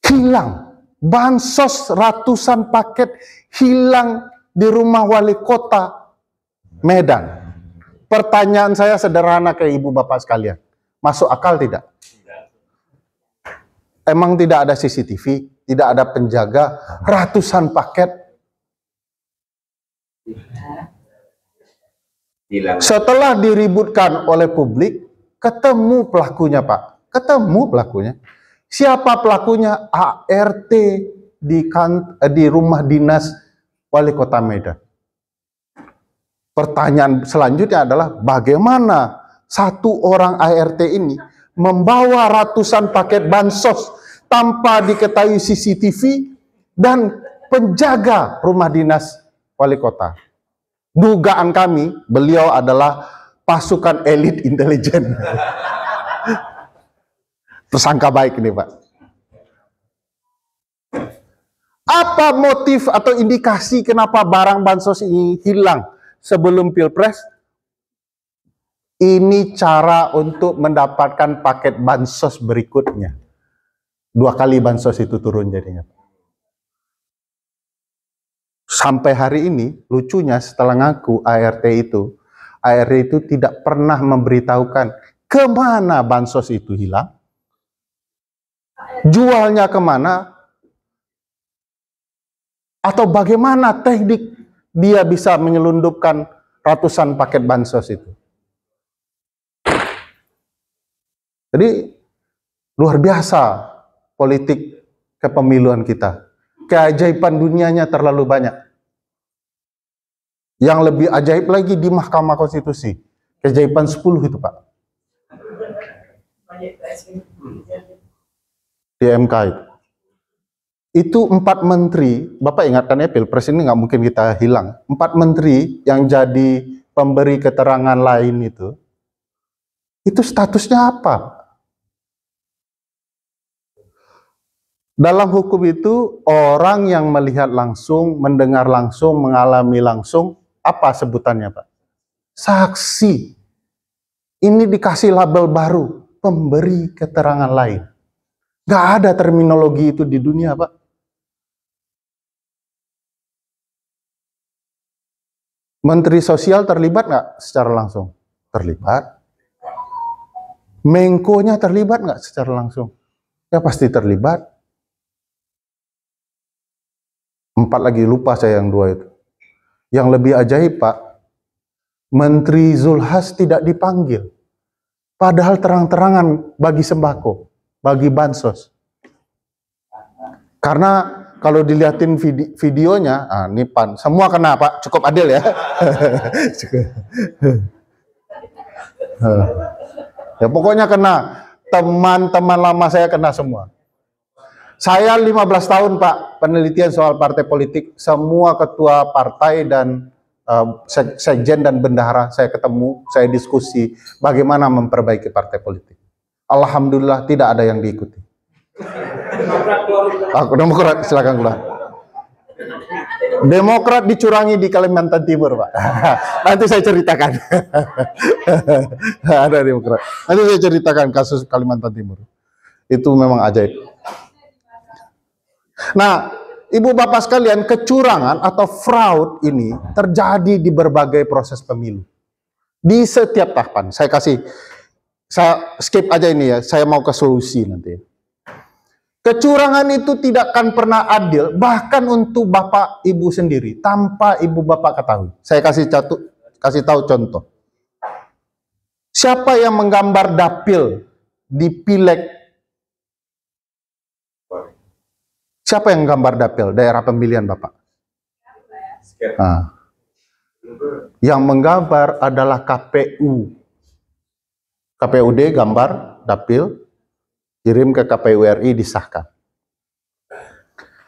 Hilang. Bansos ratusan paket hilang di rumah wali kota Medan. Pertanyaan saya sederhana ke ibu bapak sekalian. Masuk akal tidak? Emang tidak ada CCTV? Tidak ada penjaga? Ratusan paket? Setelah diributkan oleh publik, ketemu pelakunya, Pak. Ketemu pelakunya. Siapa pelakunya? ART di rumah dinas wali kota Medan. Pertanyaan selanjutnya adalah bagaimana satu orang ART ini membawa ratusan paket bansos tanpa diketahui CCTV dan penjaga rumah dinas wali kota. Dugaan kami, beliau adalah pasukan elit intelijen. Tersangka baik ini, Pak. Apa motif atau indikasi kenapa barang bansos ini hilang sebelum Pilpres? Ini cara untuk mendapatkan paket bansos berikutnya. 2 kali bansos itu turun jadinya. Sampai hari ini, lucunya setelah ngaku ART itu tidak pernah memberitahukan kemana bansos itu hilang, jualnya kemana, atau bagaimana teknik dia bisa menyelundupkan ratusan paket bansos itu. Jadi luar biasa politik kepemiluan kita. Keajaiban dunianya terlalu banyak. Yang lebih ajaib lagi di Mahkamah Konstitusi. Keajaiban 10 itu, Pak. Di MK itu. Itu 4 menteri, Bapak ingatkan ya, Pilpres ini nggak mungkin kita hilang. 4 menteri yang jadi pemberi keterangan lain itu statusnya apa? Dalam hukum itu, orang yang melihat langsung, mendengar langsung, mengalami langsung, apa sebutannya, Pak? Saksi. Ini dikasih label baru, pemberi keterangan lain. Nggak ada terminologi itu di dunia, Pak. Menteri Sosial terlibat nggak secara langsung? Terlibat. Menko-nya terlibat nggak secara langsung? Ya pasti terlibat. 4 lagi, lupa saya yang 2 itu. Yang lebih ajaib, Pak, Menteri Zulhas tidak dipanggil. Padahal terang-terangan bagi sembako, bagi bansos. Karena kalau dilihatin videonya, ini PAN, semua kena, Pak, cukup adil ya. Ya pokoknya kena, teman-teman lama saya kena semua. Saya 15 tahun, Pak, penelitian soal partai politik, semua ketua partai dan sekjen dan bendahara saya ketemu, saya diskusi bagaimana memperbaiki partai politik. Alhamdulillah tidak ada yang diikuti. Demokrat silakan keluar. Demokrat dicurangi di Kalimantan Timur, Pak. Nanti saya ceritakan. Ada Demokrat. Nanti saya ceritakan kasus Kalimantan Timur. Itu memang ajaib. Nah, Ibu Bapak sekalian, kecurangan atau fraud ini terjadi di berbagai proses pemilu. Di setiap tahapan. Saya skip aja ini ya, saya mau ke solusi nanti. Kecurangan itu tidak akan pernah adil, bahkan untuk Bapak Ibu sendiri, tanpa Ibu Bapak ketahui. Saya kasih tahu contoh. Siapa yang menggambar dapil di pileg? Siapa yang gambar dapil daerah pemilihan Bapak? Nah, yang menggambar adalah KPU. KPUD gambar dapil, kirim ke KPU RI, disahkan.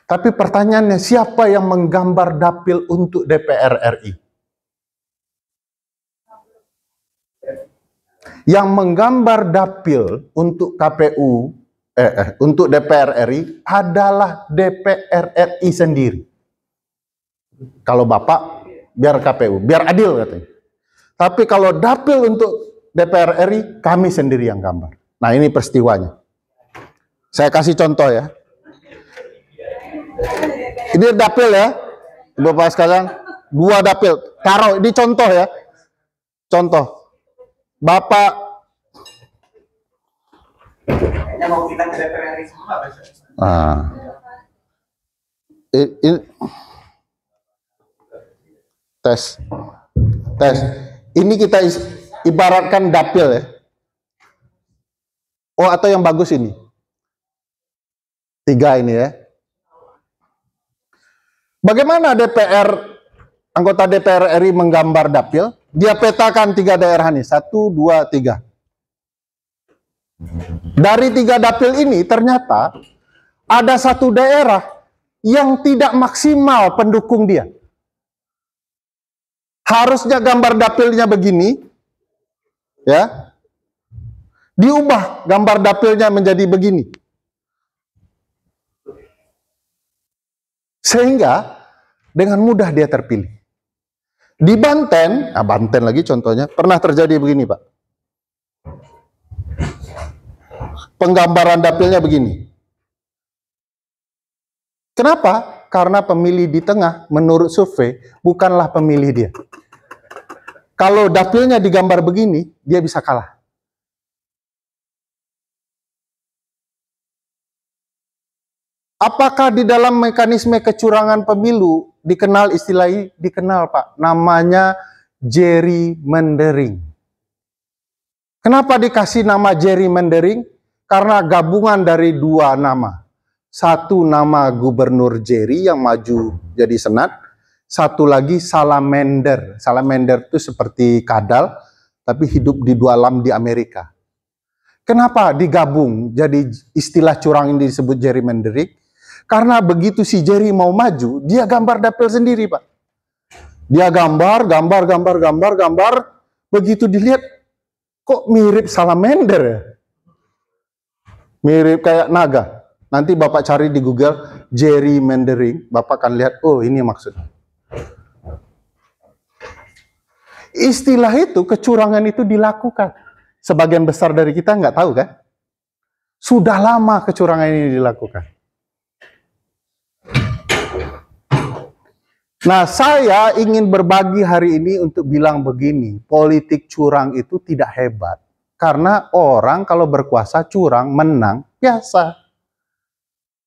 Tapi pertanyaannya, siapa yang menggambar dapil untuk DPR RI? Yang menggambar dapil untuk untuk DPR RI adalah DPR RI sendiri. Kalau Bapak, biar KPU, biar adil katanya. Tapi kalau dapil untuk DPR RI, kami sendiri yang gambar. Nah, ini peristiwanya. Saya kasih contoh ya. Ini dapil ya, Bapak sekalian. 2 dapil. Taruh, ini contoh ya. Contoh. Bapak. Mau kita ke DPR RI semua, tes. Ini kita ibaratkan dapil ya. Oh, atau yang bagus ini. 3 ini ya. Bagaimana anggota DPR RI menggambar dapil? Dia petakan 3 daerah ini. 1, 2, 3. Dari 3 dapil ini ternyata ada 1 daerah yang tidak maksimal pendukung dia. Harusnya gambar dapilnya begini. Ya, diubah gambar dapilnya menjadi begini, sehingga dengan mudah dia terpilih. Di Banten, Banten lagi contohnya, pernah terjadi begini Pak. Penggambaran dapilnya begini. Kenapa? Karena pemilih di tengah menurut survei bukanlah pemilih dia. Kalau dapilnya digambar begini, dia bisa kalah. Apakah di dalam mekanisme kecurangan pemilu dikenal istilah ini? Dikenal Pak, namanya gerrymandering. Kenapa dikasih nama gerrymandering? Karena gabungan dari 2 nama. 1 nama Gubernur Jerry yang maju jadi senat, 1 lagi salamander. Salamander itu seperti kadal, tapi hidup di 2 alam di Amerika. Kenapa digabung jadi istilah curang ini disebut gerrymandering? Karena begitu si Jerry mau maju, dia gambar dapil sendiri Pak. Dia gambar. Begitu dilihat, kok mirip salamander ya? Mirip kayak naga. Nanti Bapak cari di Google gerrymandering, Bapak akan lihat, oh ini maksudnya. Istilah itu, kecurangan itu dilakukan. Sebagian besar dari kita nggak tahu kan? Sudah lama kecurangan ini dilakukan. Nah, saya ingin berbagi hari ini untuk bilang begini, politik curang itu tidak hebat. Karena orang kalau berkuasa curang, menang, biasa.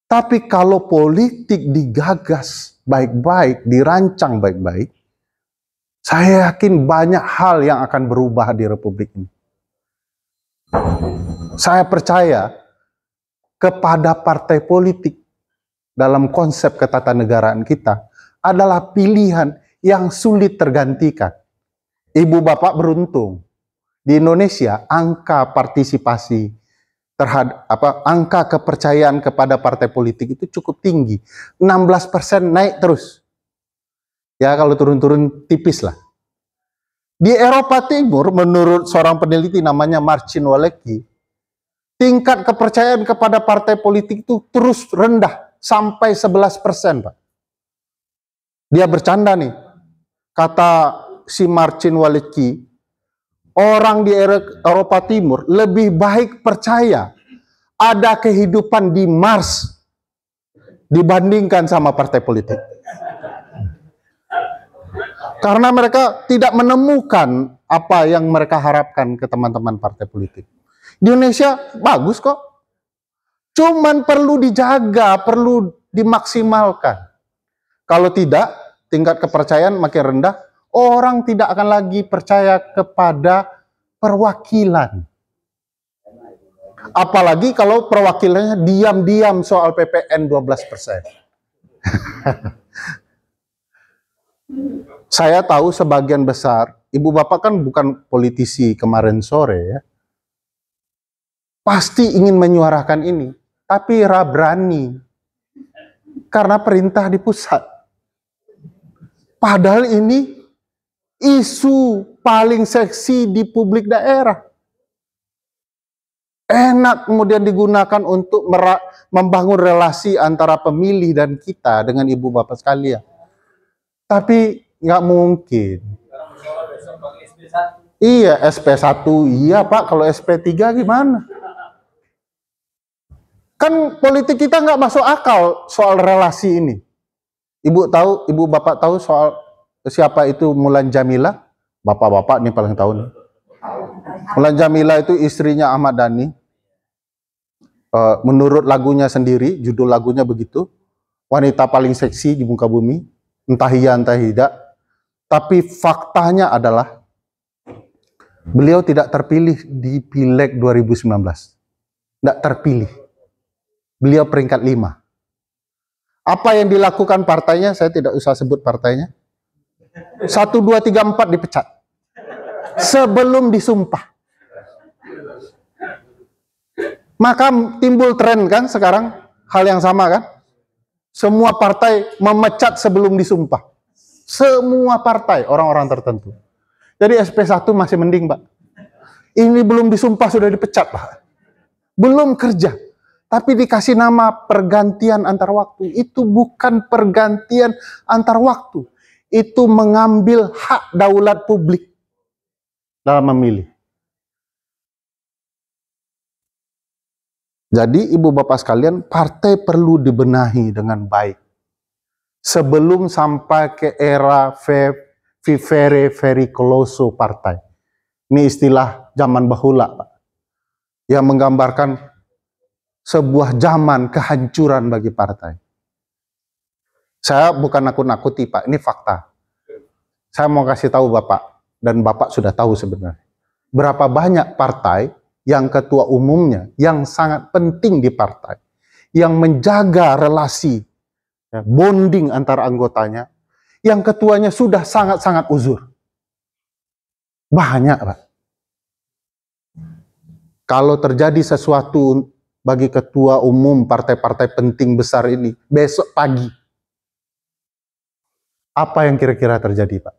Tapi kalau politik digagas baik-baik, dirancang baik-baik, saya yakin banyak hal yang akan berubah di Republik ini. Saya percaya kepada partai politik dalam konsep ketatanegaraan kita adalah pilihan yang sulit tergantikan. Ibu Bapak beruntung. Di Indonesia angka partisipasi terhadap angka kepercayaan kepada partai politik itu cukup tinggi. 16% naik terus. Ya kalau turun-turun tipis lah. Di Eropa Timur menurut seorang peneliti namanya Marcin Walecki, tingkat kepercayaan kepada partai politik itu terus rendah sampai 11%, Pak. Dia bercanda nih, kata si Marcin Walecki, orang di Eropa Timur lebih baik percaya ada kehidupan di Mars dibandingkan sama partai politik. Karena mereka tidak menemukan apa yang mereka harapkan ke teman-teman partai politik. Di Indonesia bagus kok. Cuman perlu dijaga, perlu dimaksimalkan. Kalau tidak, tingkat kepercayaan makin rendah, orang tidak akan lagi percaya kepada perwakilan. Apalagi kalau perwakilannya diam-diam soal PPN 12%. Saya tahu sebagian besar, ibu bapak kan bukan politisi kemarin sore ya. Pasti ingin menyuarakan ini, tapi berani. Karena perintah di pusat. Padahal ini isu paling seksi di publik daerah. Enak kemudian digunakan untuk membangun relasi antara pemilih dan kita dengan ibu bapak sekalian. Tapi nggak mungkin. Iya, SP1. Iya Pak, kalau SP3 gimana? Kan politik kita nggak masuk akal soal relasi ini. Ibu bapak tahu soal siapa itu Mulan Jamila? Bapak-bapak nih paling tahu nih. Mulan Jamila itu istrinya Ahmad Dhani. Menurut lagunya sendiri, judul lagunya begitu. Wanita paling seksi di muka bumi. Entah iya entah tidak. Tapi faktanya adalah beliau tidak terpilih di Pileg 2019. Tidak terpilih. Beliau peringkat 5. Apa yang dilakukan partainya, saya tidak usah sebut partainya. 1, 2, 3, 4 dipecat. Sebelum disumpah. Maka timbul tren kan sekarang, hal yang sama kan. Semua partai memecat sebelum disumpah. Semua partai, orang-orang tertentu. Jadi SP1 masih mending, Pak. Ini belum disumpah sudah dipecat, Pak. Belum kerja. Tapi dikasih nama pergantian antar waktu. Itu bukan pergantian antar waktu. Itu mengambil hak daulat publik dalam memilih. Jadi ibu bapak sekalian, partai perlu dibenahi dengan baik. Sebelum sampai ke era vivere pericoloso partai. Ini istilah zaman bahula, Pak. Yang menggambarkan sebuah zaman kehancuran bagi partai. Saya bukan nakut-nakuti, Pak. Ini fakta. Saya mau kasih tahu Bapak, dan Bapak sudah tahu sebenarnya. Berapa banyak partai yang ketua umumnya, yang sangat penting di partai, yang menjaga relasi, ya, bonding antara anggotanya, yang ketuanya sudah sangat-sangat uzur. Banyak, Pak. Kalau terjadi sesuatu bagi ketua umum partai-partai penting besar ini, besok pagi, apa yang kira-kira terjadi, Pak?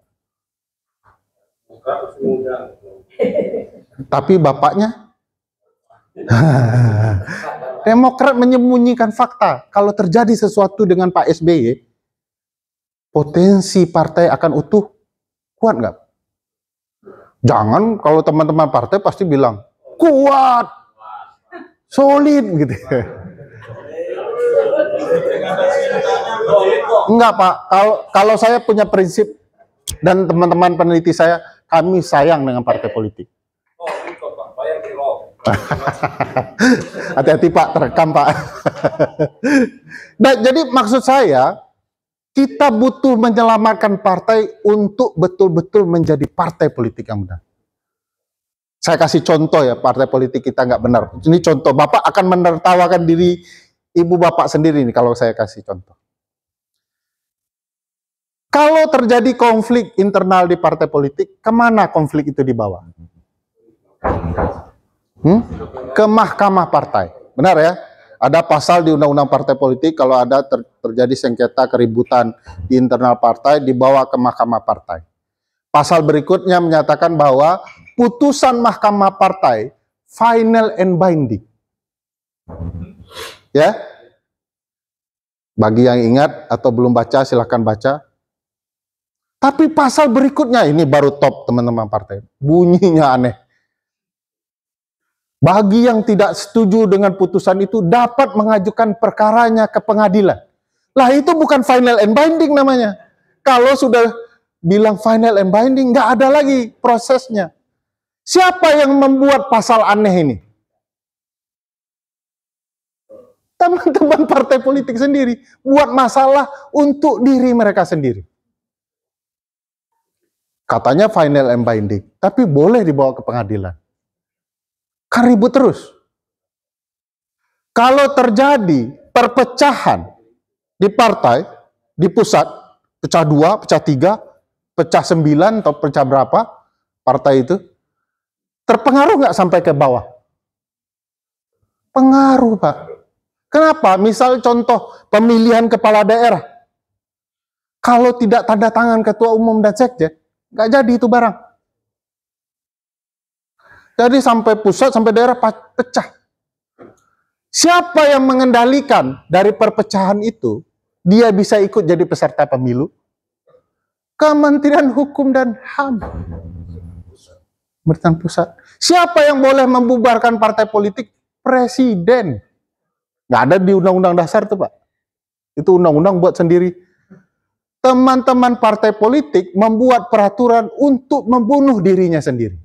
Tapi bapaknya, Demokrat menyembunyikan fakta. Kalau terjadi sesuatu dengan Pak SBY, potensi partai akan utuh, kuat nggak? Jangan, kalau teman-teman partai pasti bilang, kuat, solid gitu. Enggak, Pak. Kalau saya punya prinsip dan teman-teman peneliti saya, kami sayang dengan partai politik. Hati-hati Pak, terekam Pak. Nah, jadi maksud saya, kita butuh menyelamatkan partai untuk betul-betul menjadi partai politik yang benar. Saya kasih contoh ya, partai politik kita nggak benar. Ini contoh, Bapak akan menertawakan diri ibu Bapak sendiri nih kalau saya kasih contoh. Kalau terjadi konflik internal di partai politik, kemana konflik itu dibawa? Ke mahkamah partai. Benar ya? Ada pasal di undang-undang partai politik, kalau ada terjadi sengketa keributan di internal partai, dibawa ke mahkamah partai. Pasal berikutnya menyatakan bahwa putusan mahkamah partai final and binding. Ya, bagi yang ingat atau belum baca, silahkan baca. Tapi pasal berikutnya ini baru top, teman-teman partai. Bunyinya aneh. Bagi yang tidak setuju dengan putusan itu dapat mengajukan perkaranya ke pengadilan. Lah itu bukan final and binding namanya. Kalau sudah bilang final and binding, nggak ada lagi prosesnya. Siapa yang membuat pasal aneh ini? Teman-teman partai politik sendiri buat masalah untuk diri mereka sendiri. Katanya final and binding, tapi boleh dibawa ke pengadilan. Kan ribut terus. Kalau terjadi perpecahan di partai, di pusat, pecah 2, pecah 3, pecah 9, atau pecah berapa partai itu, terpengaruh nggak sampai ke bawah? Pengaruh, Pak. Kenapa? Misal contoh pemilihan kepala daerah. Kalau tidak tanda tangan ketua umum dan sekjen, nggak jadi itu barang. Jadi sampai pusat, sampai daerah pecah. Siapa yang mengendalikan dari perpecahan itu, dia bisa ikut jadi peserta pemilu? Kementerian Hukum dan HAM. Pemerintahan pusat. Siapa yang boleh membubarkan partai politik? Presiden. Nggak ada di Undang-Undang Dasar tuh, Pak. Itu undang-undang buat sendiri. Teman-teman partai politik membuat peraturan untuk membunuh dirinya sendiri.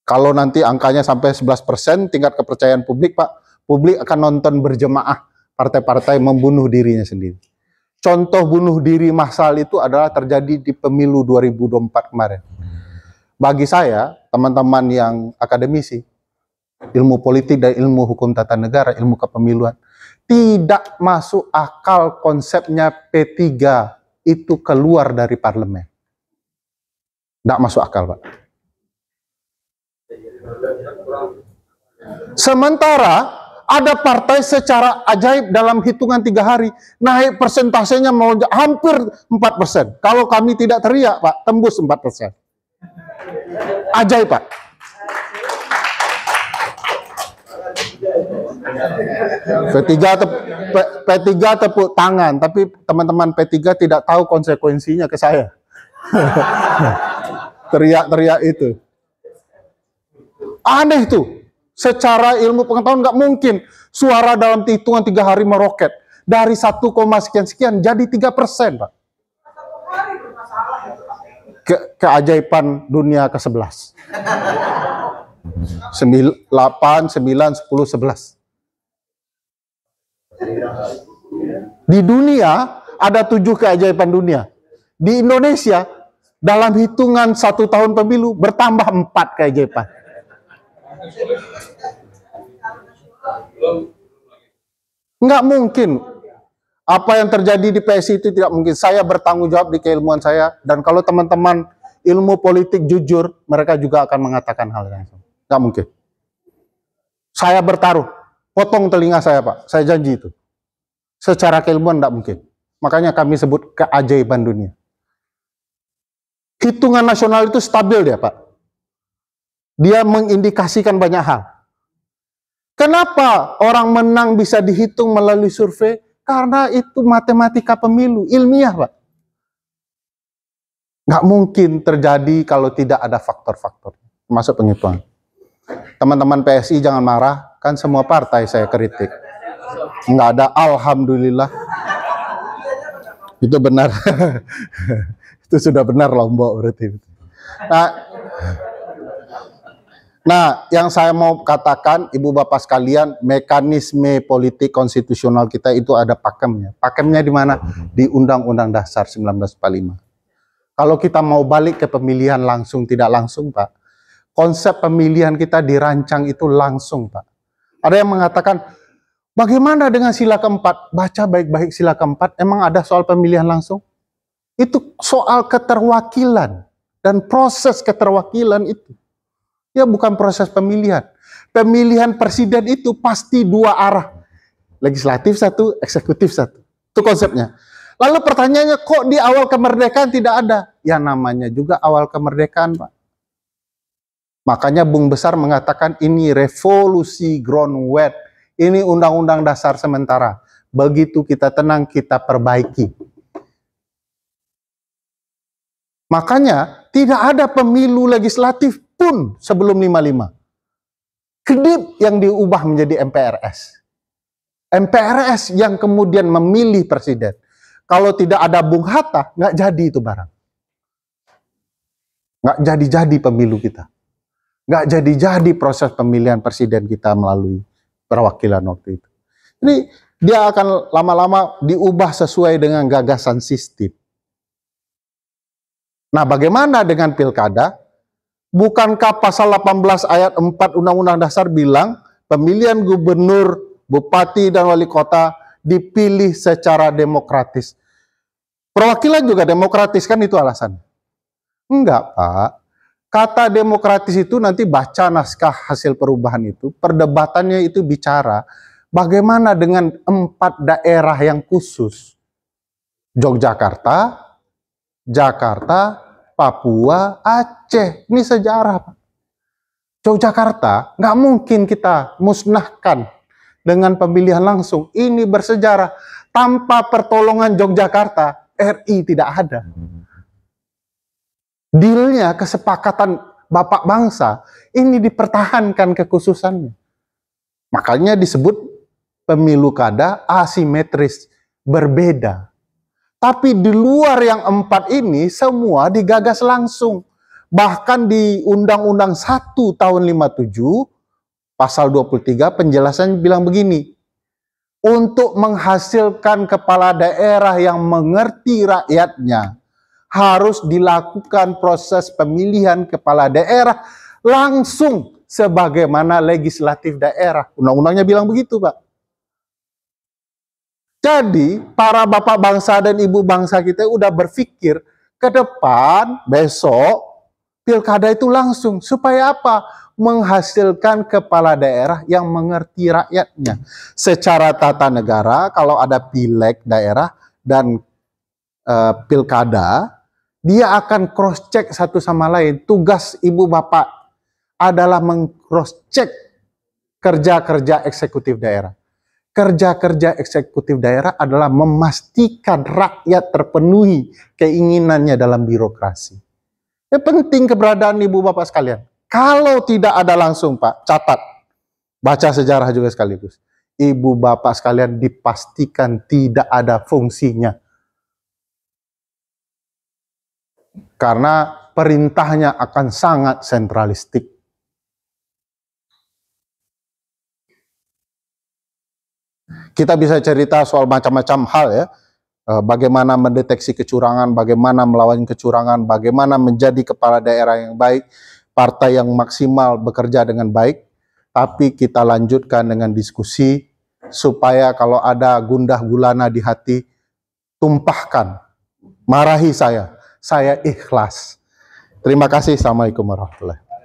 Kalau nanti angkanya sampai 11% tingkat kepercayaan publik, Pak, publik akan nonton berjemaah partai-partai membunuh dirinya sendiri. Contoh bunuh diri massal itu adalah terjadi di pemilu 2024 kemarin. Bagi saya, teman-teman yang akademisi, ilmu politik dan ilmu hukum tata negara, ilmu kepemiluan, tidak masuk akal konsepnya P3 itu keluar dari parlemen. Tidak masuk akal, Pak. Sementara ada partai secara ajaib dalam hitungan 3 hari naik persentasenya melonjak hampir 4%. Kalau kami tidak teriak, Pak, tembus 4%. Ajaib, Pak. P3 tepuk tangan, tapi teman-teman P3 tidak tahu konsekuensinya ke saya. Teriak-teriak itu. Aneh tuh. Secara ilmu pengetahuan nggak mungkin suara dalam hitungan 3 hari meroket. Dari 1, sekian-sekian jadi 3%, Pak. Keajaiban dunia ke-11. 8, 9, 10, 11. Di dunia ada 7 keajaiban dunia. Di Indonesia dalam hitungan 1 tahun pemilu bertambah 4 keajaiban. Nggak mungkin. Apa yang terjadi di PSI itu tidak mungkin. Saya bertanggung jawab di keilmuan saya, dan kalau teman-teman ilmu politik jujur, mereka juga akan mengatakan hal yang sama. Nggak mungkin. Saya bertaruh, potong telinga saya, Pak. Saya janji itu. Secara keilmuan nggak mungkin. Makanya kami sebut keajaiban dunia. Hitungan nasional itu stabil dia, Pak. Dia mengindikasikan banyak hal. Kenapa orang menang bisa dihitung melalui survei? Karena itu matematika pemilu, ilmiah, Pak. Nggak mungkin terjadi kalau tidak ada faktor-faktor, termasuk penghitungan. Teman-teman PSI jangan marah, kan semua partai saya kritik. Nggak ada alhamdulillah. Itu benar. Itu sudah benar Lombok berarti. Nah, yang saya mau katakan, Ibu Bapak sekalian, mekanisme politik konstitusional kita itu ada pakemnya. Pakemnya di mana? Di Undang-Undang Dasar 1945. Kalau kita mau balik ke pemilihan langsung tidak langsung, Pak, konsep pemilihan kita dirancang itu langsung, Pak. Ada yang mengatakan, bagaimana dengan sila keempat? Baca baik-baik sila keempat, emang ada soal pemilihan langsung? Itu soal keterwakilan dan proses keterwakilan itu. Ya bukan proses pemilihan. Pemilihan presiden itu pasti 2 arah. Legislatif 1, eksekutif 1. Itu konsepnya. Lalu pertanyaannya, kok di awal kemerdekaan tidak ada? Ya namanya juga awal kemerdekaan, Pak. Makanya Bung Besar mengatakan ini revolusi groundwork, ini undang-undang dasar sementara. Begitu kita tenang, kita perbaiki. Makanya tidak ada pemilu legislatif pun sebelum 55. Kedip yang diubah menjadi MPRS. MPRS yang kemudian memilih presiden. Kalau tidak ada Bung Hatta, nggak jadi itu barang. Nggak jadi-jadi pemilu kita. Nggak jadi-jadi proses pemilihan presiden kita melalui perwakilan waktu itu. Jadi dia akan lama-lama diubah sesuai dengan gagasan sistem. Nah, bagaimana dengan pilkada? Bukankah pasal 18 ayat 4 Undang-Undang Dasar bilang pemilihan gubernur, bupati, dan wali kota dipilih secara demokratis? Perwakilan juga demokratis, kan itu alasan? Enggak, Pak. Kata demokratis itu nanti baca naskah hasil perubahan itu, perdebatannya itu bicara bagaimana dengan 4 daerah yang khusus. Yogyakarta, Jakarta, Papua, Aceh. Ini sejarah, Pak. Yogyakarta nggak mungkin kita musnahkan dengan pemilihan langsung. Ini bersejarah. Tanpa pertolongan Yogyakarta, RI tidak ada. Dealnya, kesepakatan Bapak Bangsa, ini dipertahankan kekhususannya. Makanya disebut pemilu kada asimetris, berbeda. Tapi di luar yang 4 ini, semua digagas langsung. Bahkan di Undang-Undang 1 tahun 57, pasal 23, penjelasannya bilang begini, untuk menghasilkan kepala daerah yang mengerti rakyatnya, harus dilakukan proses pemilihan kepala daerah langsung sebagaimana legislatif daerah. Undang-undangnya bilang begitu, Pak. Jadi, para bapak bangsa dan ibu bangsa kita udah berpikir ke depan, besok, pilkada itu langsung. Supaya apa? Menghasilkan kepala daerah yang mengerti rakyatnya. Secara tata negara, kalau ada pileg daerah dan pilkada, dia akan cross-check satu sama lain. Tugas ibu bapak adalah meng-cross-check kerja-kerja eksekutif daerah. Kerja-kerja eksekutif daerah adalah memastikan rakyat terpenuhi keinginannya dalam birokrasi. Ya, penting keberadaan ibu bapak sekalian. Kalau tidak ada langsung, Pak, catat. Baca sejarah juga sekaligus. Ibu bapak sekalian dipastikan tidak ada fungsinya. Karena perintahnya akan sangat sentralistik. Kita bisa cerita soal macam-macam hal ya. Bagaimana mendeteksi kecurangan, bagaimana melawan kecurangan, bagaimana menjadi kepala daerah yang baik, partai yang maksimal bekerja dengan baik. Tapi kita lanjutkan dengan diskusi supaya kalau ada gundah gulana di hati, tumpahkan, marahi saya ikhlas. Terima kasih. Assalamualaikum warahmatullahi wabarakatuh.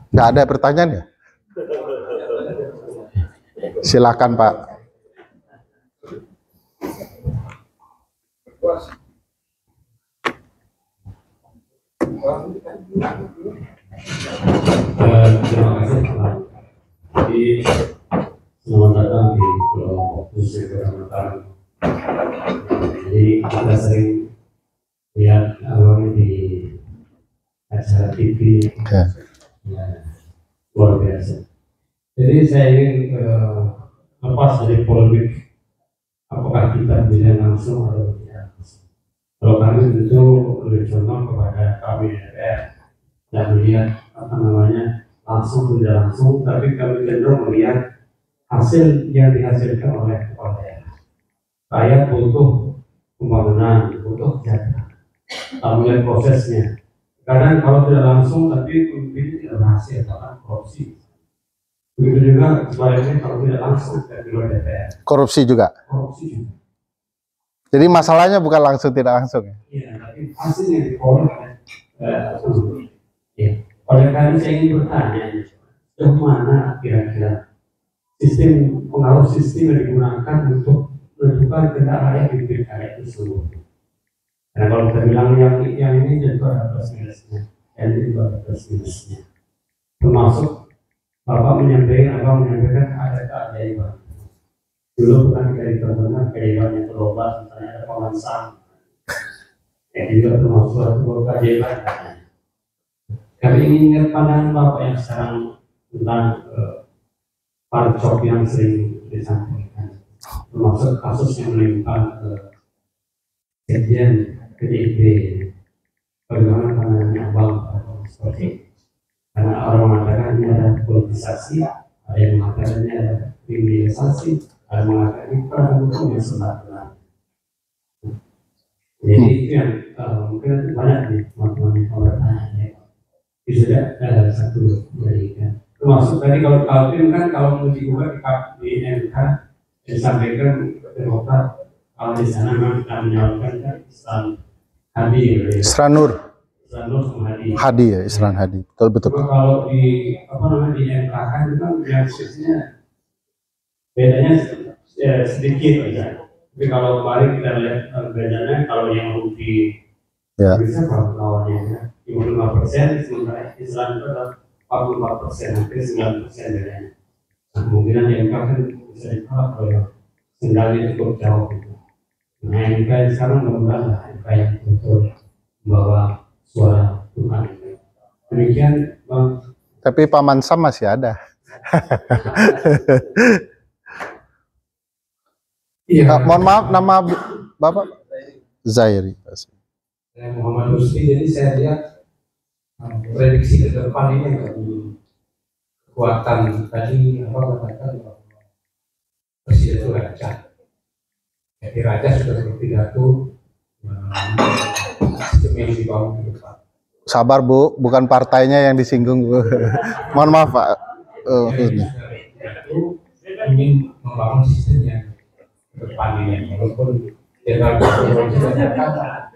Nggak ada pertanyaan ya? Silakan, Pak. Terima kasih, Pak. Selamat datang di Pulau Khusus Kecamatan. Jadi kita sering lihat awalnya di acara TV, ya, luar biasa. Jadi saya ingin lepas dari polemik apakah kita bisa langsung atau tidak langsung. Kalau kami tentu lebih condong kepada kami DPR yang melihat langsung tidak langsung, tapi kami cenderung melihat hasil yang dihasilkan oleh kepala daerah. Rakyat butuh pembangunan, butuh kesejahteraan. Kita melihat prosesnya. Kadang kalau tidak langsung, tapi pemimpin tidak berhasil, bahkan korupsi. Begitu juga sebaliknya kalau tidak langsung dari luar DPR. Korupsi juga. Korupsi juga. Jadi masalahnya bukan langsung tidak langsung ya. Iya, tapi hasilnya diperoleh. Ya. Oleh karena saya ingin bertanya, sejauh mana kira-kira sistem pengaruh sistem yang digunakan untuk menentukan kehendak rakyat di pilkada itu semua. Karena kalau kita bilang yang ini tentu ada plus minusnya, yang ini juga ada plus minusnya. Termasuk Bapak menyampaikan ada keajaiban. Dulu bukan keajaiban yang global, misalnya ada paman Sam, yang juga termasuk suatu keajaiban. Kami ingin ingat pandangan Bapak yang sekarang tentang parcok yang sering disampaikan, termasuk kasus yang menimpa kejadian PDIP. Bagaimana pandangannya Abang seperti itu? Karena orang mengatakan ini ada politisasi, ada yang mengatakan ini ada kriminalisasi, ada yang mengatakan ini perang hukum yang sebenarnya. Jadi itu yang mungkin banyak nih teman-teman yang bertanya. Itu sudah satu dari kan. Termasuk tadi kalau Kaltim kan kalau mau diubah di MK disampaikan Demokrat kalau di sana memang kita menyalurkan kan Islam Hadi, Isranur sama Hadi. Hadi ya, Isran Hadi, betul. Kalau di di MK kan itu kan realisasinya bedanya sedikit aja. Tapi kalau kemarin kita lihat bedanya kalau yang rugi bisa lawannya 55%, sementara Islam itu adalah 44%, hampir 9% bedanya. Nah, kemungkinan di MK kan bisa ditolak kalau yang sendalnya cukup jauh gitu. Nah, MK sekarang mudah-mudahan MK yang betul membawa suara Tuhan. Demikian Bang. Tapi Paman Sam masih ada. Iya. Mohon maaf, nama Bapak Zairi. Saya Muhammad Rusdi, jadi saya lihat prediksi ke depan ini kekuatan tadi katakan presiden itu raja. Jadi raja sudah berpidato sistem yang dibangun ke depan. Sabar Bu, bukan partainya yang disinggung Bu. Mohon maaf Pak. Itu ingin membangun sistem yang ke depan ini, walaupun Jenderal Prabowo sudah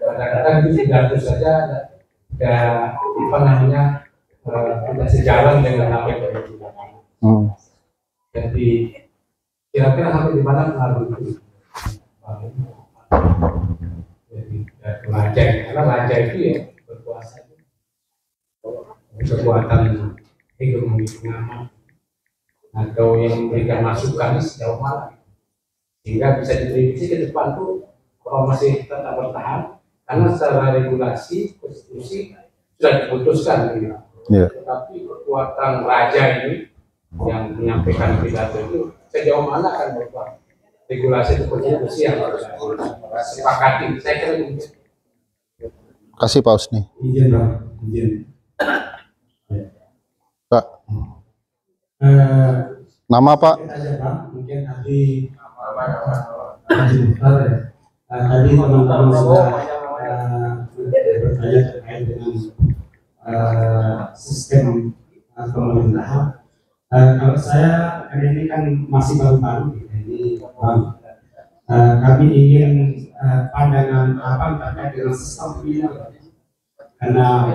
kadang-kadang itu pidato saja tidak tidak sejalan dengan apa yang dilakukan. Jadi kira-kira sampai di mana pengaruh itu? Jadi raja, karena raja itu ya berkuasa, kekuatan ekonomi pengamat atau yang memberikan masukan sejauh mana sehingga bisa diprediksi ke depan tuh kalau masih tetap bertahan karena secara regulasi konstitusi sudah diputuskan gitu. Tetapi kekuatan raja ini yang menyampaikan pidato itu sejauh mana akan berubah regulasi itu konstitusi yang harus disepakati. Saya kira mungkin. Kasih Pak Usni. Izin Bang, izin. Pak. Nama Pak? Mungkin tadi tadi teman-teman sudah bertanya terkait dengan sistem pemerintahan. Kalau saya ini kan masih baru-baru, jadi kami ingin pandangan apa terkait dengan sistem pemilu, karena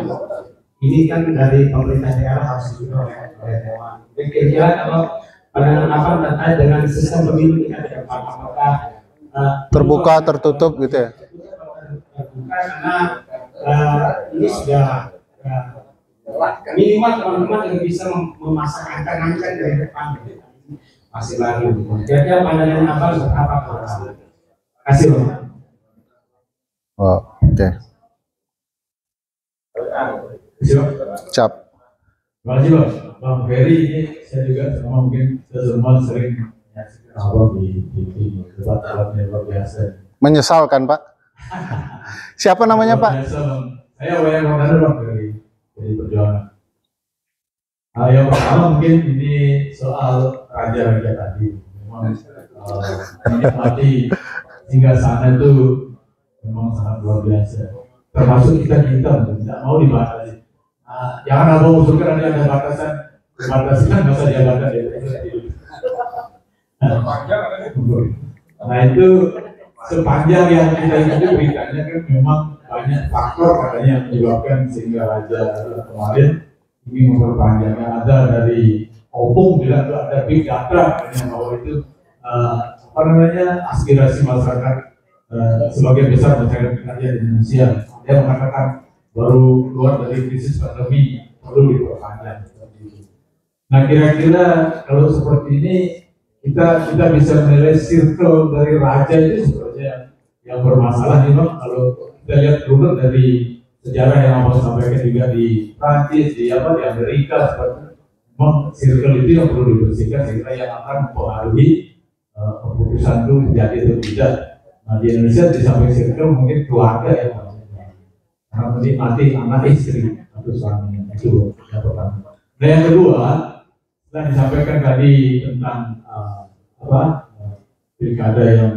ini kan dari pemerintah daerah harus diukur oleh Dewan. Kira-kira kalau pandangan apa terkait dengan sistem pemilu kita ke depan, apakah terbuka, tertutup gitu ya? Terbuka karena ini sudah minimal teman-teman yang bisa memasak angka-angka dari depan masih lagi. Kira-kira pandangannya apa? Terima kasih Bang. Oh, oke. Cap. Terima kasih Bang Ferry. Ini saya juga sama mungkin semua sering menyaksikan Abang di TV, debat-debatnya luar biasa. Menyesalkan Pak. Siapa namanya Pak? Saya Wayan Montana Bang Ferry dari Perjuangan. Yang pertama mungkin ini soal raja-raja tadi. Memang menikmati hingga sana itu memang sangat luar biasa. Termasuk kita tidak mau dibatasi. Jangan Abang usulkan ada batasan masa jabatan Nah itu sepanjang yang kita itu beritanya kan memang banyak faktor katanya yang menyebabkan sehingga raja kemarin ingin memperpanjangnya. Ada dari Opung bilang itu ada big data katanya bahwa itu apa namanya aspirasi masyarakat sebagian besar masyarakat rakyat Indonesia. Dia mengatakan baru keluar dari krisis pandemi perlu diperpanjang. Nah kira-kira kalau seperti ini kita bisa menilai circle dari raja itu sebenarnya yang bermasalah nih Bang. Kalau kita lihat dulu dari sejarah yang Abang sampaikan juga di Prancis, di Amerika, seperti memang circle itu yang perlu dibersihkan sehingga yang akan mempengaruhi keputusan itu menjadi atau tidak. Nah di Indonesia di samping circle mungkin keluarga ya, karena menikmati anak istri atau suaminya itu yang pertama. Nah yang kedua, yang disampaikan tadi tentang pilkada yang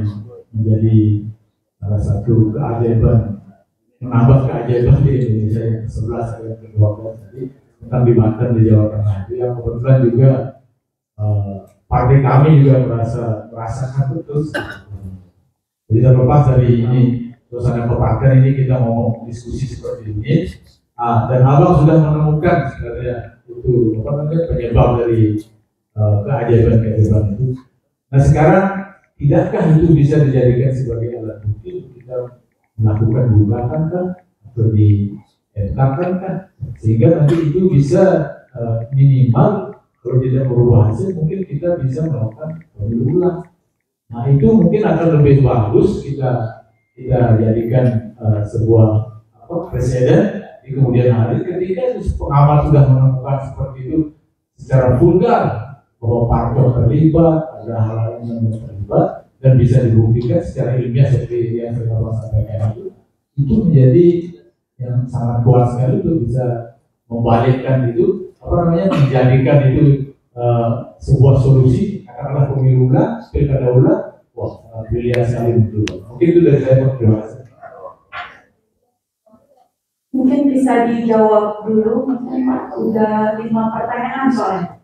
menjadi salah satu keajaiban, menambah keajaiban di Indonesia yang ke-11 yang ke-12 tadi tentang di Banten di Jawa Tengah itu yang kebetulan juga partai kami juga merasakan betul. Jadi terlepas dari ini suasana kepartian ini kita mau diskusi seperti ini dan Abang sudah menemukan sebenarnya itu penyebab dari keajaiban itu. Nah sekarang tidakkah itu bisa dijadikan sebagai alat bukti untuk kita melakukan gugatan kan atau di MK kan sehingga nanti itu bisa minimal kalau tidak berubah hasil mungkin kita bisa melakukan pemilu ulang. Nah itu mungkin akan lebih bagus kita jadikan sebuah presiden di kemudian hari ketika pengamat sudah menemukan seperti itu secara vulgar bahwa parpol terlibat, ada hal-hal yang terlibat dan bisa dibuktikan secara ilmiah seperti yang saya sampaikan itu menjadi yang sangat kuat sekali untuk bisa membalikkan itu menjadikan itu sebuah solusi katakanlah pemilu ulang, pilkada ulang, wah pilihan sekali itu. Mungkin itu dari saya terima kasih. Mungkin bisa dijawab dulu, mungkin Pak udah 5 pertanyaan soalnya.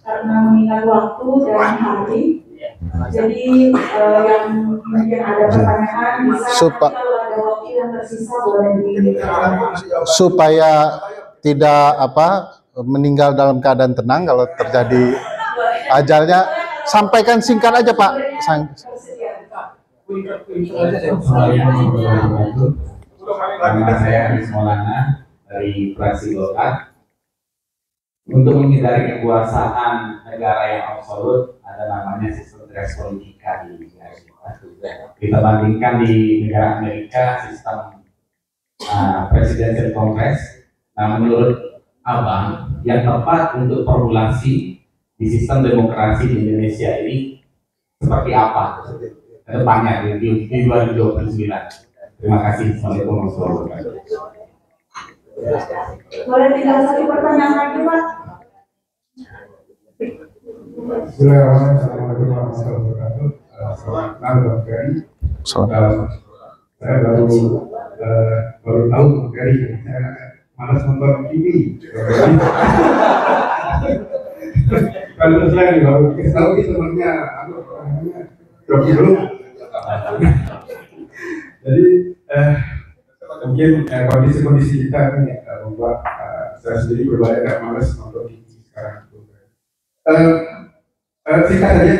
Karena mengingat waktu dan hari, jadi yang mungkin ada pertanyaan bisa kalau ada waktu yang tersisa boleh supaya tidak meninggal dalam keadaan tenang kalau terjadi ajalnya. Sampaikan singkat aja Pak. Nama saya Aris Maulana dari fraksi Golkar. Untuk menghindari kekuasaan negara yang absolut, ada namanya sistem res politika di negara kita. Kita bandingkan di negara Amerika sistem presidensial kongres. Nah, menurut Abang, yang tepat untuk formulasi di sistem demokrasi di Indonesia ini seperti apa ke depannya di 2029? Terima kasih. Assalamualaikum warahmatullahi wabarakatuh. Boleh tinggal satu pertanyaan lagi Pak. Bismillahirrahmanirrahim. Assalamualaikum warahmatullahi wabarakatuh. Selamat malam Bang Ferry. Saya baru tahu Bang Ferry. Saya malas nonton TV. Kalau saya baru tahu itu temannya Rocky dulu. Jadi mungkin kondisi kita ini membuat saya sendiri berbalik dan malas nonton TV sekarang. Singkat saja,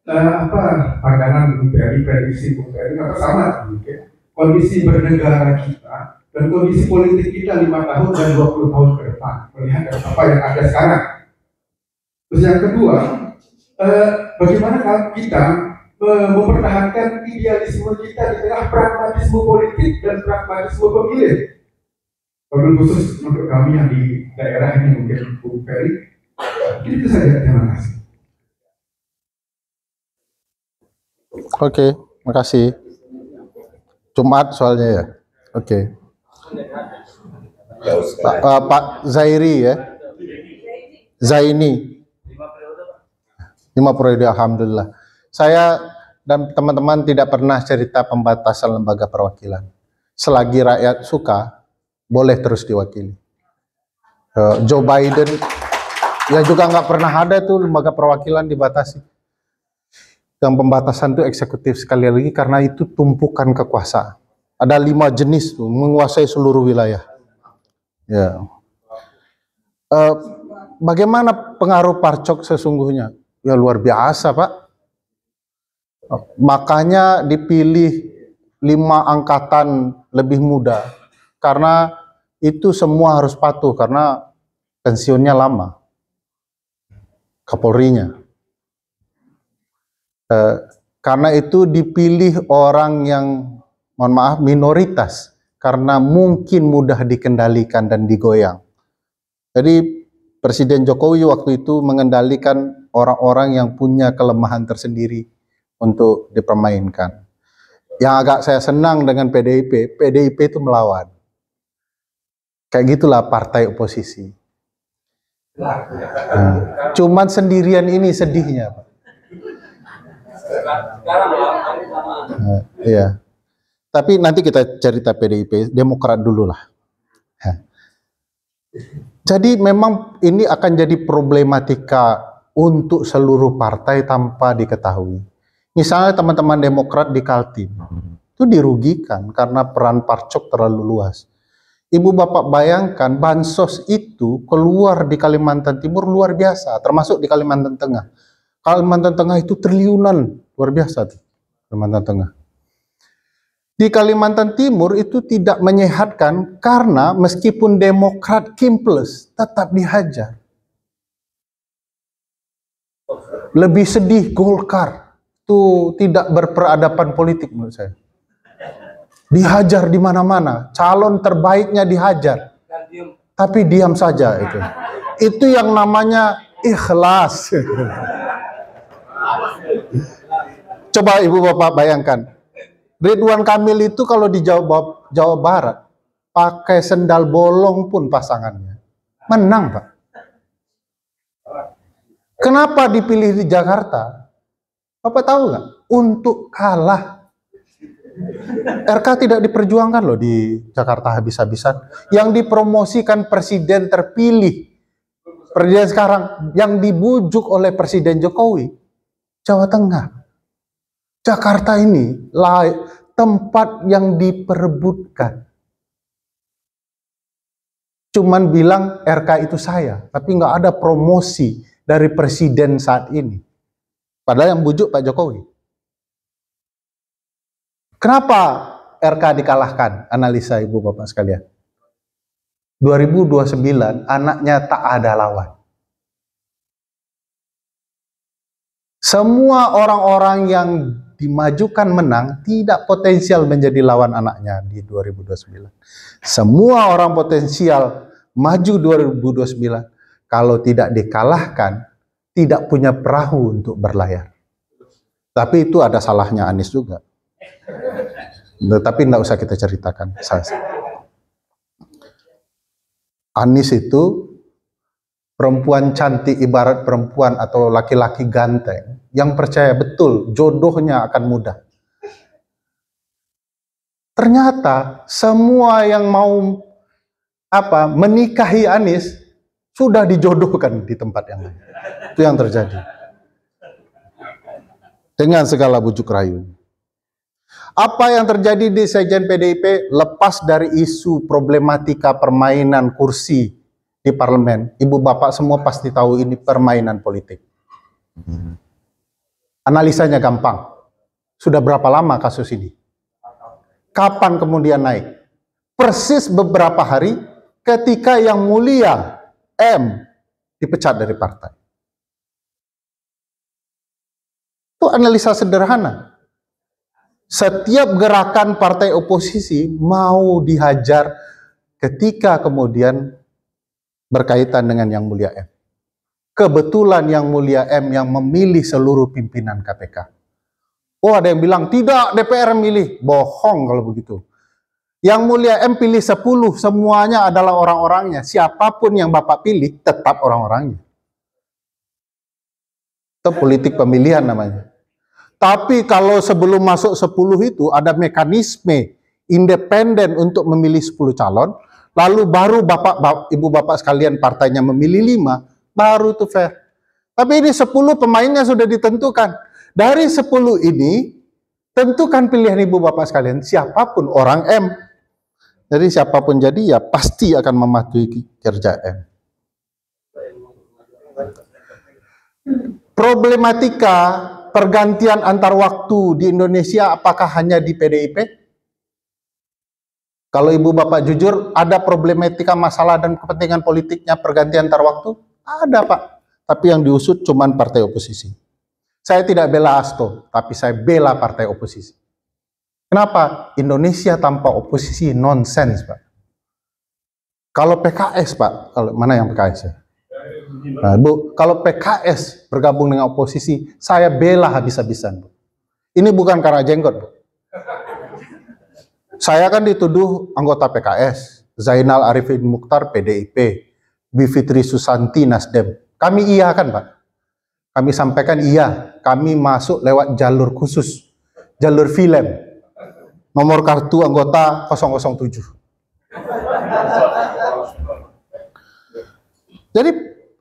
apa pandangan dari prediksi Bung Ferry atau sama mungkin kondisi bernegara kita dan kondisi politik kita 5 tahun dan 20 tahun ke depan melihat apa yang ada sekarang. Terus yang kedua, bagaimana kalau kita mempertahankan idealisme kita di tengah pragmatisme politik dan pragmatisme pemilih. Wabil khusus untuk kami yang di daerah ini mungkin Bung Ferry. Itu saja, terima kasih. Oke, makasih. Jumat soalnya ya. Oke. Pak Zairi ya. Zaini. 5 periode, alhamdulillah. Saya dan teman-teman tidak pernah cerita pembatasan lembaga perwakilan. Selagi rakyat suka, boleh terus diwakili. Joe Biden ya juga nggak pernah ada tuh lembaga perwakilan dibatasi. Yang pembatasan itu eksekutif sekali lagi karena itu tumpukan kekuasaan. Ada 5 jenis tuh menguasai seluruh wilayah. Ya. Bagaimana pengaruh parcok sesungguhnya? Ya luar biasa Pak. Makanya dipilih 5 angkatan lebih muda, karena itu semua harus patuh karena pensiunnya lama, Kapolrinya. Karena itu dipilih orang yang, mohon maaf, minoritas, karena mungkin mudah dikendalikan dan digoyang. Jadi Presiden Jokowi waktu itu mengendalikan orang-orang yang punya kelemahan tersendiri untuk dipermainkan. Yang agak saya senang dengan PDIP, PDIP itu melawan. Kayak gitulah partai oposisi. Cuman sendirian ini sedihnya, Pak. Iya. Tapi nanti kita cerita PDIP, Demokrat dulu lah. Jadi memang ini akan jadi problematika untuk seluruh partai tanpa diketahui. Misalnya teman-teman Demokrat di Kaltim, itu dirugikan karena peran Parcok terlalu luas. Ibu Bapak bayangkan bansos itu keluar di Kalimantan Timur luar biasa, termasuk di Kalimantan Tengah. Kalimantan Tengah itu triliunan, luar biasa tuh, Kalimantan Tengah. Di Kalimantan Timur itu tidak menyehatkan karena meskipun Demokrat Kimples tetap dihajar. Lebih sedih Golkar, itu tidak berperadaban politik menurut saya. Dihajar di mana-mana, calon terbaiknya dihajar, tapi diam saja itu. Itu yang namanya ikhlas. Coba Ibu Bapak bayangkan, Ridwan Kamil itu kalau di Jawa Barat pakai sendal bolong pun pasangannya menang, Pak. Kenapa dipilih di Jakarta? Bapak tahu nggak? Untuk kalah. RK tidak diperjuangkan loh di Jakarta habis-habisan. Yang dipromosikan presiden terpilih, presiden sekarang, yang dibujuk oleh Presiden Jokowi, Jawa Tengah. Jakarta ini tempat yang diperebutkan. Cuman bilang RK itu saya, tapi nggak ada promosi dari presiden saat ini. Padahal yang bujuk Pak Jokowi. Kenapa RK dikalahkan? Analisa Ibu Bapak sekalian. 2029 anaknya tak ada lawan. Semua orang-orang yang dimajukan menang tidak potensial menjadi lawan anaknya di 2029. Semua orang potensial maju 2029, kalau tidak dikalahkan tidak punya perahu untuk berlayar. Tapi itu ada salahnya Anies juga. Tapi tidak usah kita ceritakan. Anies itu perempuan cantik ibarat perempuan atau laki-laki ganteng yang percaya betul jodohnya akan mudah. Ternyata semua yang mau menikahi Anies sudah dijodohkan di tempat yang lain. Itu yang terjadi. Dengan segala bujuk rayu. Apa yang terjadi di Sekjen PDIP lepas dari isu problematika permainan kursi di parlemen. Ibu Bapak semua pasti tahu ini permainan politik. Analisanya gampang. Sudah berapa lama kasus ini? Kapan kemudian naik? Persis beberapa hari ketika Yang Mulia M dipecat dari partai. Itu analisa sederhana. Setiap gerakan partai oposisi mau dihajar ketika kemudian berkaitan dengan Yang Mulia M. Kebetulan Yang Mulia M yang memilih seluruh pimpinan KPK. Oh, ada yang bilang, tidak, DPR milih. Bohong kalau begitu. Yang Mulia M pilih 10, semuanya adalah orang-orangnya. Siapapun yang Bapak pilih, tetap orang-orangnya. Itu politik pemilihan namanya. Tapi kalau sebelum masuk 10 itu, ada mekanisme independen untuk memilih 10 calon, lalu baru Ibu Bapak sekalian partainya memilih 5, baru itu fair. Tapi ini 10 pemainnya sudah ditentukan. Dari 10 ini, tentukan pilihan Ibu Bapak sekalian, siapapun orang M. Jadi siapapun jadi ya pasti akan mematuhi kerja M. Problematika Pergantian antar waktu di Indonesia apakah hanya di PDIP? Kalau ibu bapak jujur, ada problematika masalah dan kepentingan politiknya pergantian antar waktu? Ada Pak, tapi yang diusut cuman partai oposisi. Saya tidak bela Hasto, tapi saya bela partai oposisi. Kenapa? Indonesia tanpa oposisi nonsens Pak. Kalau PKS Pak, mana yang PKS ya? Nah, Bu, kalau PKS bergabung dengan oposisi, saya bela habis-habisan Bu. Ini bukan karena jenggot Bu. Saya kan dituduh anggota PKS, Zainal Arifin Mukhtar PDIP, Bivitri Susanti Nasdem. Kami iya kan Pak? Kami sampaikan iya, kami masuk lewat jalur khusus, jalur film. Nomor kartu anggota 007. Jadi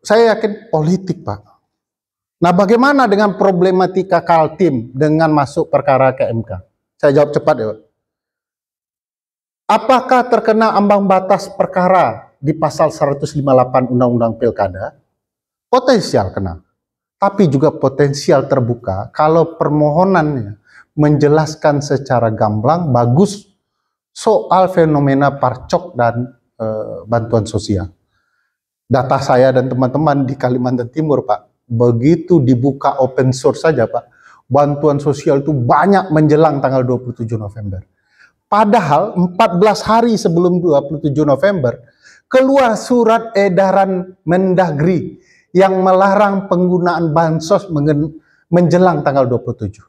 saya yakin politik Pak. Nah bagaimana dengan problematika Kaltim dengan masuk perkara ke MK? Saya jawab cepat ya Pak. Apakah terkena ambang batas perkara di pasal 158 Undang-Undang Pilkada? Potensial kena. Tapi juga potensial terbuka kalau permohonannya menjelaskan secara gamblang, bagus soal fenomena parcok dan bantuan sosial. Data saya dan teman-teman di Kalimantan Timur Pak, begitu dibuka open source saja Pak, bantuan sosial itu banyak menjelang tanggal 27 November. Padahal 14 hari sebelum 27 November, keluar surat edaran Mendagri yang melarang penggunaan bansos menjelang tanggal 27.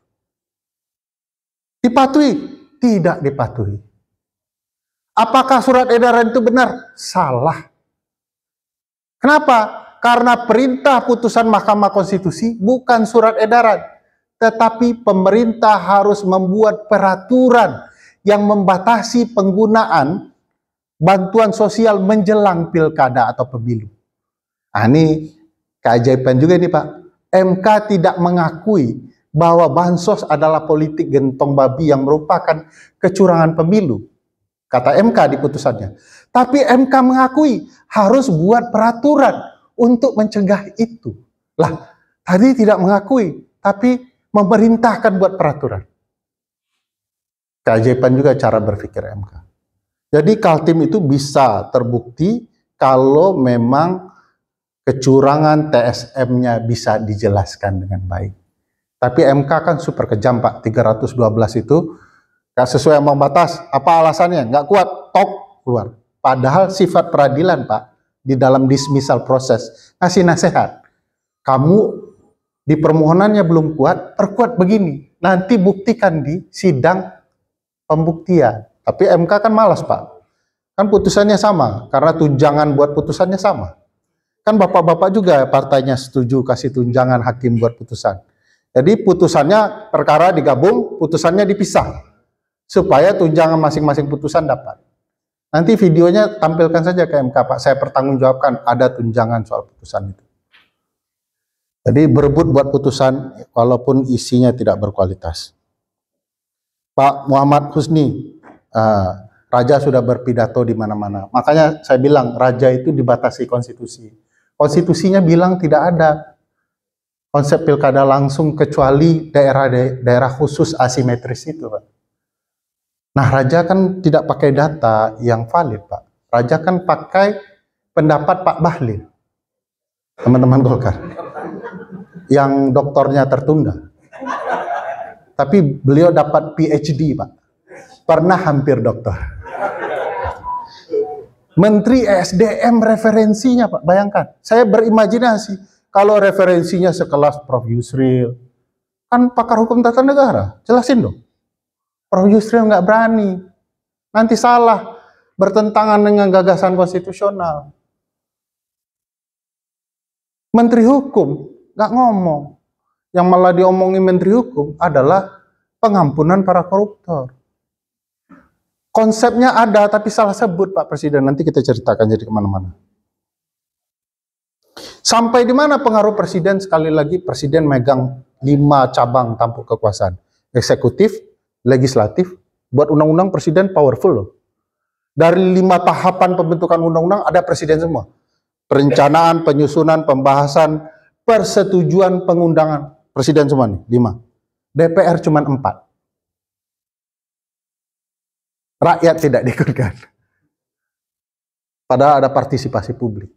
Dipatuhi? Tidak dipatuhi. Apakah surat edaran itu benar? Salah. Kenapa? Karena perintah putusan Mahkamah Konstitusi bukan surat edaran, tetapi pemerintah harus membuat peraturan yang membatasi penggunaan bantuan sosial menjelang pilkada atau pemilu. Nah, ini keajaiban juga nih Pak. MK tidak mengakui bahwa bansos adalah politik gentong babi yang merupakan kecurangan pemilu. Kata MK di putusannya. Tapi MK mengakui harus buat peraturan untuk mencegah itu. Lah, tadi tidak mengakui, tapi memerintahkan buat peraturan. Keajaiban juga cara berpikir MK. Jadi Kaltim itu bisa terbukti kalau memang kecurangan TSM-nya bisa dijelaskan dengan baik. Tapi MK kan super kejam Pak, 312 itu gak sesuai ambang batas. Apa alasannya? Gak kuat, tok keluar. Padahal sifat peradilan Pak, di dalam dismissal proses, ngasih nasihat. Kamu di permohonannya belum kuat, perkuat begini. Nanti buktikan di sidang pembuktian. Tapi MK kan malas Pak. Kan putusannya sama, karena tunjangan buat putusannya sama. Kan bapak-bapak juga partainya setuju kasih tunjangan hakim buat putusan. Jadi putusannya perkara digabung, putusannya dipisah. Supaya tunjangan masing-masing putusan dapat. Nanti videonya tampilkan saja ke MK Pak, saya pertanggungjawabkan ada tunjangan soal putusan itu. Jadi berebut buat putusan walaupun isinya tidak berkualitas. Pak Muhammad Husni, Raja sudah berpidato di mana-mana. Makanya saya bilang Raja itu dibatasi konstitusi. Konstitusinya bilang tidak ada konsep pilkada langsung kecuali daerah khusus asimetris itu Pak. Nah Raja kan tidak pakai data yang valid Pak. Raja kan pakai pendapat Pak Bahlil, teman-teman Golkar, yang doktornya tertunda. Tapi beliau dapat PhD Pak, pernah hampir doktor. Menteri SDM referensinya Pak, bayangkan. Saya berimajinasi, kalau referensinya sekelas Prof. Yusril, kan pakar hukum tata negara, jelasin dong. Prof. Yusril nggak berani, nanti salah, bertentangan dengan gagasan konstitusional. Menteri Hukum nggak ngomong, yang malah diomongin Menteri Hukum adalah pengampunan para koruptor. Konsepnya ada, tapi salah sebut Pak Presiden, nanti kita ceritakan jadi kemana-mana. Sampai di mana pengaruh Presiden? Sekali lagi, Presiden megang 5 cabang tampuk kekuasaan. Eksekutif, legislatif, buat undang-undang Presiden powerful loh. Dari 5 tahapan pembentukan undang-undang ada Presiden semua. Perencanaan, penyusunan, pembahasan, persetujuan, pengundangan. presiden semua nih, 5. DPR cuma 4. Rakyat tidak diikutkan. Padahal ada partisipasi publik.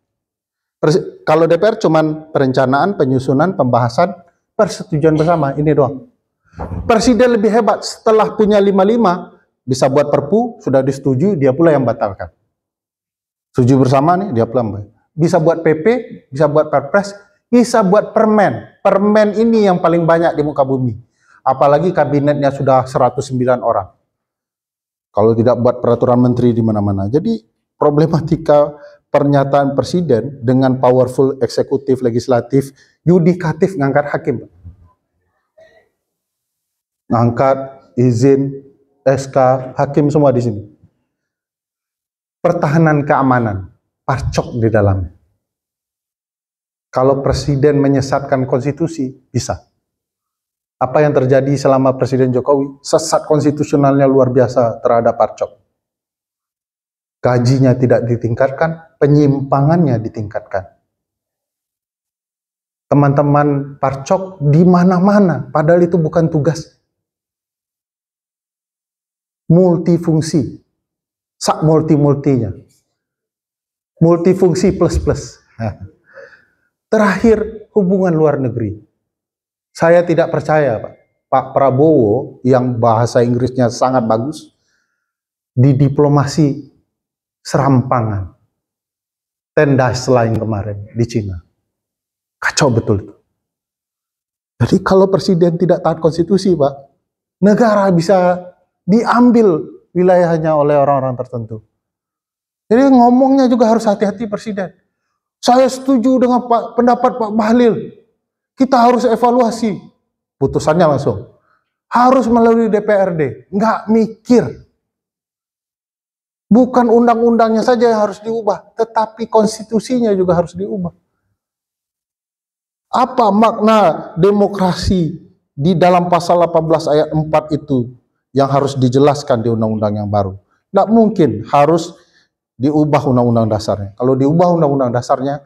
Kalau DPR cuma perencanaan, penyusunan, pembahasan, persetujuan bersama, ini doang. Presiden lebih hebat, setelah punya 55, bisa buat perpu, sudah disetujui, dia pula yang batalkan. Setuju bersama nih, dia pula bisa buat PP, bisa buat perpres, bisa buat permen. Permen ini yang paling banyak di muka bumi. Apalagi kabinetnya sudah 109 orang. Kalau tidak buat peraturan menteri di mana-mana. Jadi problematika pernyataan presiden dengan powerful eksekutif, legislatif, yudikatif ngangkat hakim. Ngangkat izin, SK, hakim semua di sini. Pertahanan keamanan, parcok di dalamnya. Kalau presiden menyesatkan konstitusi, bisa. Apa yang terjadi selama Presiden Jokowi? Sesat konstitusionalnya luar biasa terhadap parcok. Gajinya tidak ditingkatkan, penyimpangannya ditingkatkan. Teman-teman parcok di mana-mana, padahal itu bukan tugas. Multifungsi, sak multi-multinya. Multifungsi plus-plus. Terakhir, hubungan luar negeri. Saya tidak percaya, Pak Prabowo yang bahasa Inggrisnya sangat bagus, di diplomasi serampangan. Tenda selain kemarin di Cina. Kacau betul itu. Jadi kalau presiden tidak taat konstitusi, Pak, negara bisa diambil wilayahnya oleh orang-orang tertentu. Jadi ngomongnya juga harus hati-hati presiden. Saya setuju dengan pendapat Pak Bahlil. Kita harus evaluasi. Putusannya langsung. Harus melalui DPRD. Nggak mikir. Bukan undang-undangnya saja yang harus diubah, tetapi konstitusinya juga harus diubah. Apa makna demokrasi di dalam pasal 18 ayat 4 itu yang harus dijelaskan di undang-undang yang baru? Nggak mungkin harus diubah undang-undang dasarnya. Kalau diubah undang-undang dasarnya,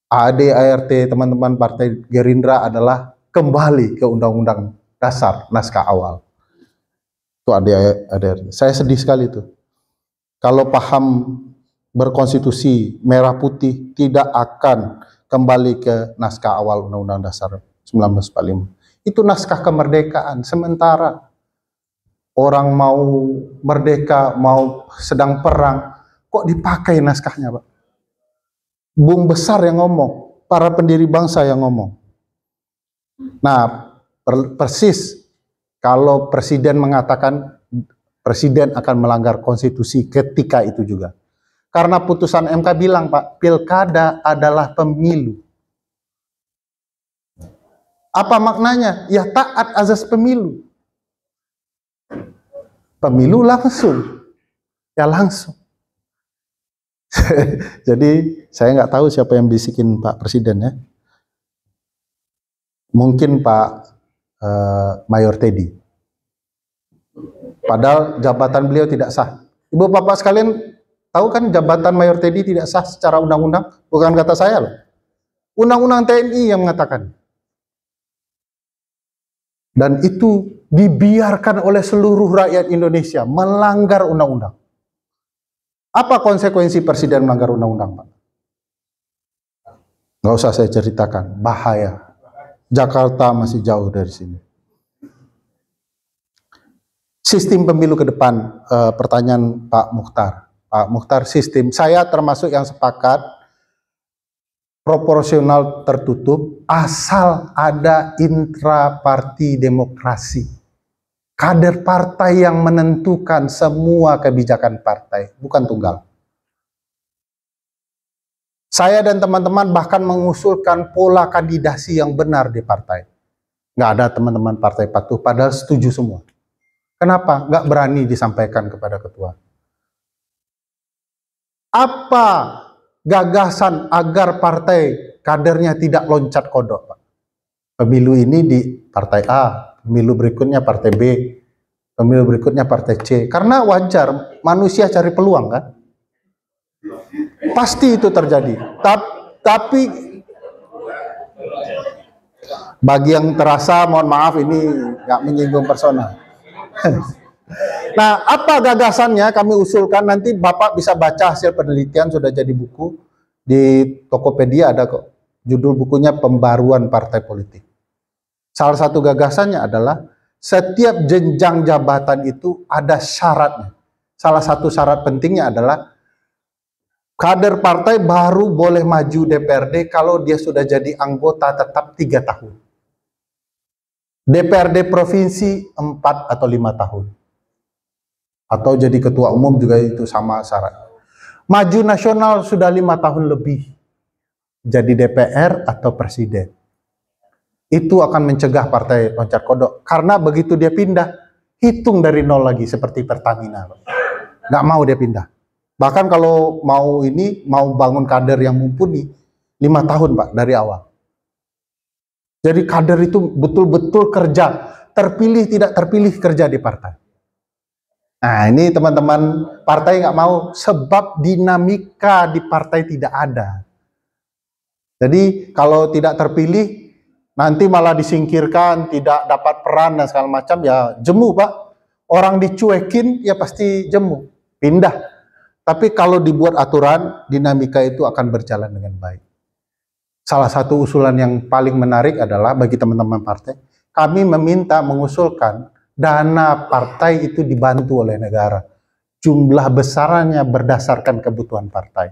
AD, ART, teman-teman Partai Gerindra adalah kembali ke undang-undang dasar naskah awal. Itu AD. Saya sedih sekali itu. Kalau paham berkonstitusi merah putih tidak akan kembali ke naskah awal Undang-Undang Dasar 1945. Itu naskah kemerdekaan. Sementara orang mau merdeka, mau sedang perang, kok dipakai naskahnya, Pak? Bung besar yang ngomong, para pendiri bangsa yang ngomong. Nah, persis kalau presiden mengatakan presiden akan melanggar konstitusi ketika itu juga. Karena putusan MK bilang, Pak, pilkada adalah pemilu. Apa maknanya? Ya taat azas pemilu. Pemilu langsung. Ya langsung. Jadi saya nggak tahu siapa yang bisikin Pak Presiden ya. Mungkin Pak Mayor Teddy. Padahal jabatan beliau tidak sah. Ibu bapak sekalian tahu kan jabatan Mayor Teddy tidak sah secara undang-undang? Bukan kata saya loh. Undang-undang TNI yang mengatakan. Dan itu dibiarkan oleh seluruh rakyat Indonesia melanggar undang-undang. Apa konsekuensi presiden melanggar undang-undang, Pak? Nggak usah saya ceritakan, bahaya. Jakarta masih jauh dari sini. Sistem pemilu ke depan, pertanyaan Pak Mukhtar. Pak Mukhtar, sistem, saya termasuk yang sepakat proporsional tertutup asal ada intraparti demokrasi. Kader partai yang menentukan semua kebijakan partai, bukan tunggal. Saya dan teman-teman bahkan mengusulkan pola kandidasi yang benar di partai. Nggak ada teman-teman partai patuh, padahal setuju semua. Kenapa? Nggak berani disampaikan kepada ketua. Apa gagasan agar partai kadernya tidak loncat kodok, Pak? Pemilu ini di partai A, pemilu berikutnya partai B, pemilu berikutnya partai C. Karena wajar, manusia cari peluang kan? Pasti itu terjadi. Bagi yang terasa, mohon maaf ini nggak menyinggung personal. Nah, apa gagasannya kami usulkan, nanti Bapak bisa baca hasil penelitian, sudah jadi buku. Di Tokopedia ada kok, judul bukunya Pembaruan Partai Politik. Salah satu gagasannya adalah setiap jenjang jabatan itu ada syaratnya. Salah satu syarat pentingnya adalah kader partai baru boleh maju DPRD kalau dia sudah jadi anggota tetap 3 tahun. DPRD provinsi 4 atau 5 tahun. Atau jadi ketua umum juga itu sama syarat. Maju nasional sudah 5 tahun lebih. Jadi DPR atau presiden. Itu akan mencegah partai loncat kodok. Karena begitu dia pindah, hitung dari nol lagi seperti Pertamina. Nggak mau dia pindah. Bahkan kalau mau bangun kader yang mumpuni, 5 tahun Pak dari awal. Jadi kader itu betul-betul kerja, terpilih tidak terpilih kerja di partai. Nah ini teman-teman partai nggak mau, sebab dinamika di partai tidak ada. Jadi kalau tidak terpilih, nanti malah disingkirkan, tidak dapat peran dan segala macam, ya jemu Pak. Orang dicuekin ya pasti jemu, pindah. Tapi kalau dibuat aturan, dinamika itu akan berjalan dengan baik. Salah satu usulan yang paling menarik adalah bagi teman-teman partai, kami mengusulkan dana partai itu dibantu oleh negara. Jumlah besarannya berdasarkan kebutuhan partai.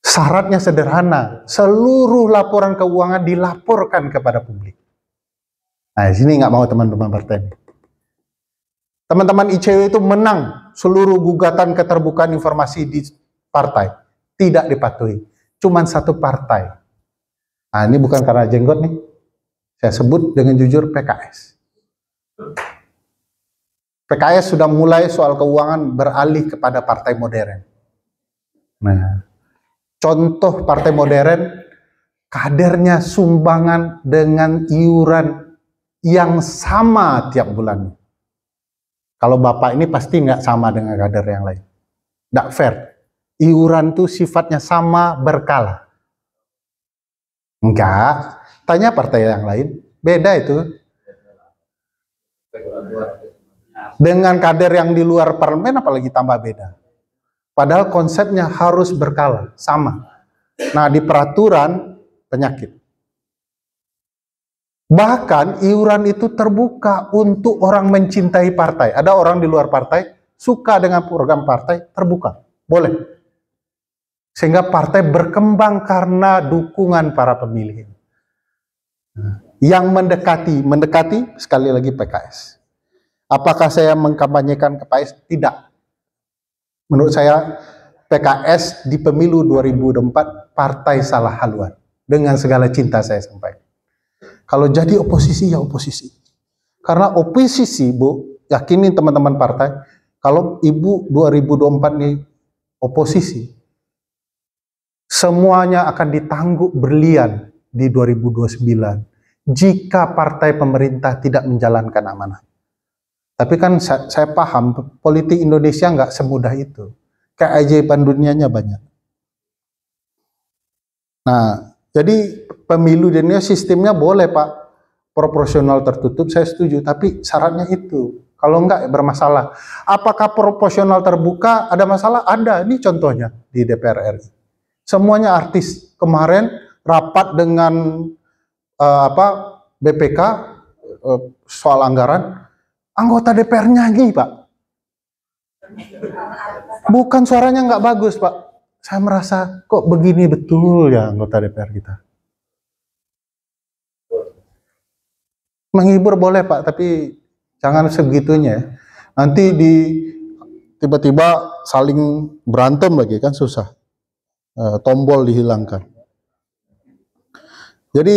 Syaratnya sederhana, seluruh laporan keuangan dilaporkan kepada publik. Nah, di sini nggak mau teman-teman partai. Teman-teman ICW itu menang seluruh gugatan keterbukaan informasi di partai. Tidak dipatuhi. Cuman satu partai. Nah, ini bukan karena jenggot nih. Saya sebut dengan jujur PKS. PKS sudah mulai soal keuangan beralih kepada partai modern. Nah, contoh partai modern, kadernya sumbangan dengan iuran yang sama tiap bulan. Kalau Bapak ini pasti nggak sama dengan kader yang lain. Nggak fair. Iuran itu sifatnya sama berkala. Enggak. Tanya partai yang lain. Beda itu. Dengan kader yang di luar parlemen apalagi tambah beda. Padahal konsepnya harus berkala. Sama. Nah di peraturan penyakit. Bahkan iuran itu terbuka untuk orang mencintai partai. Ada orang di luar partai suka dengan program partai, terbuka. Boleh. Sehingga partai berkembang karena dukungan para pemilih. Yang mendekati sekali lagi PKS. Apakah saya mengkampanyekan ke PKS? Tidak. Menurut saya PKS di pemilu 2024 partai salah haluan. Dengan segala cinta saya sampaikan. Kalau jadi oposisi ya oposisi. Karena oposisi Bu, yakinin teman-teman partai, kalau Ibu 2024 nih oposisi, semuanya akan ditangguk berlian di 2029 jika partai pemerintah tidak menjalankan amanah. Tapi kan saya paham politik Indonesia nggak semudah itu. Keajaiban dunianya banyak. Nah, jadi pemilu di Indonesia sistemnya boleh Pak, proporsional tertutup, saya setuju. Tapi syaratnya itu, kalau enggak bermasalah. Apakah proporsional terbuka ada masalah? Ada, ini contohnya di DPR RI. Semuanya artis. Kemarin rapat dengan BPK soal anggaran, anggota DPR nyanyi Pak. Bukan suaranya nggak bagus Pak. Saya merasa kok begini betul ya anggota DPR kita. Menghibur boleh Pak, tapi jangan segitunya. Nanti tiba-tiba saling berantem lagi kan susah. Tombol dihilangkan. Jadi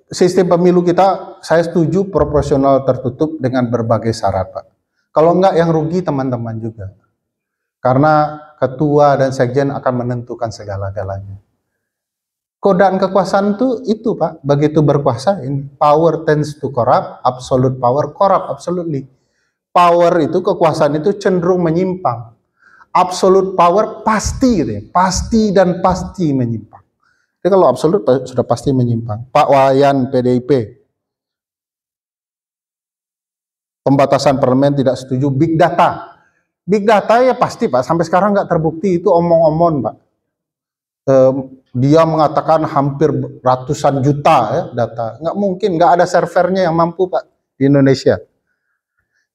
sistem pemilu kita, saya setuju proporsional tertutup dengan berbagai syarat Pak. Kalau enggak yang rugi teman-teman juga. Karena ketua dan sekjen akan menentukan segala-galanya. Godaan kekuasaan itu Pak, begitu berkuasa ini power tends to corrupt, absolute power corrupt absolutely. Power itu, kekuasaan itu cenderung menyimpang. Absolute power pasti gitu ya, pasti dan pasti menyimpang. Jadi kalau absolut sudah pasti menyimpang. Pak Wayan PDIP. Pembatasan parlemen tidak setuju. Big data. Big data ya pasti Pak, sampai sekarang nggak terbukti, itu omong-omong Pak. Dia mengatakan hampir ratusan juta ya data. Nggak mungkin, nggak ada servernya yang mampu Pak di Indonesia.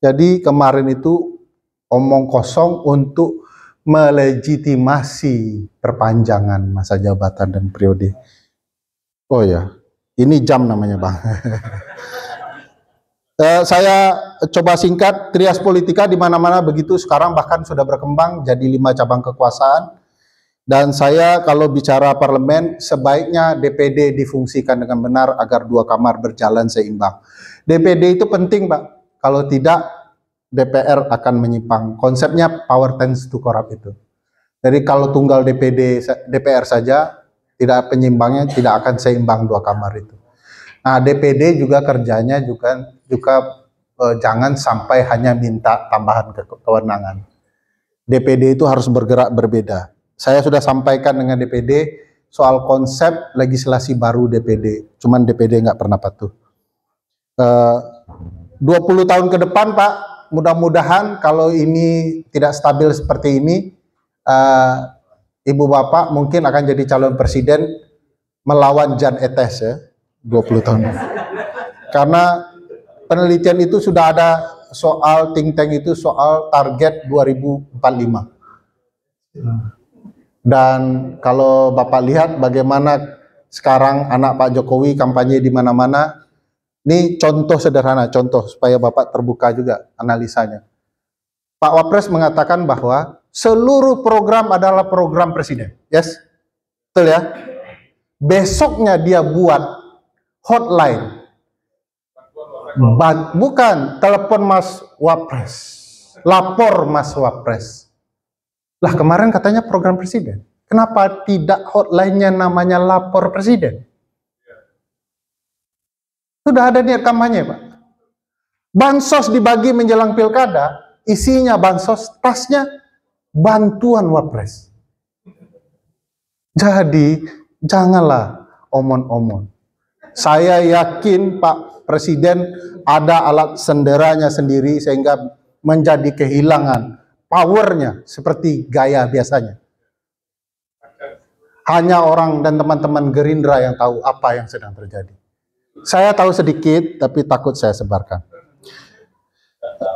Jadi kemarin itu omong kosong untuk melegitimasi perpanjangan masa jabatan dan periode. Oh ya, ini jam namanya Bang. Saya coba singkat, trias politika di mana-mana begitu, sekarang bahkan sudah berkembang jadi 5 cabang kekuasaan. Dan saya kalau bicara parlemen, sebaiknya DPD difungsikan dengan benar agar 2 kamar berjalan seimbang. DPD itu penting Pak, kalau tidak DPR akan menyimpang. Konsepnya power tends to corrupt itu. Jadi kalau tunggal DPR saja, tidak penyimbangnya, tidak akan seimbang 2 kamar itu. Nah, DPD juga kerjanya juga jangan sampai hanya minta tambahan kewenangan. DPD itu harus bergerak berbeda. Saya sudah sampaikan dengan DPD soal konsep legislasi baru DPD, cuman DPD nggak pernah patuh. 20 tahun ke depan Pak, mudah-mudahan kalau ini tidak stabil seperti ini, Ibu Bapak mungkin akan jadi calon presiden melawan Jan Etes ya. 20 tahun. Karena penelitian itu sudah ada soal think tank itu soal target 2045. Dan kalau Bapak lihat bagaimana sekarang anak Pak Jokowi kampanye di mana-mana, ini contoh sederhana, contoh supaya Bapak terbuka juga analisanya. Pak Wapres mengatakan bahwa seluruh program adalah program presiden. Yes? Betul ya? Besoknya dia buat hotline, bukan telepon Mas Wapres, lapor Mas Wapres. Lah kemarin katanya program presiden, kenapa tidak hotline-nya namanya lapor presiden? Sudah ada niat kampanye Pak. Bansos dibagi menjelang pilkada, isinya bansos, tasnya bantuan Wapres. Jadi janganlah omon-omon. Saya yakin Pak Presiden ada alat senderanya sendiri sehingga menjadi kehilangan powernya seperti gaya biasanya. Hanya orang dan teman-teman Gerindra yang tahu apa yang sedang terjadi. Saya tahu sedikit tapi takut saya sebarkan.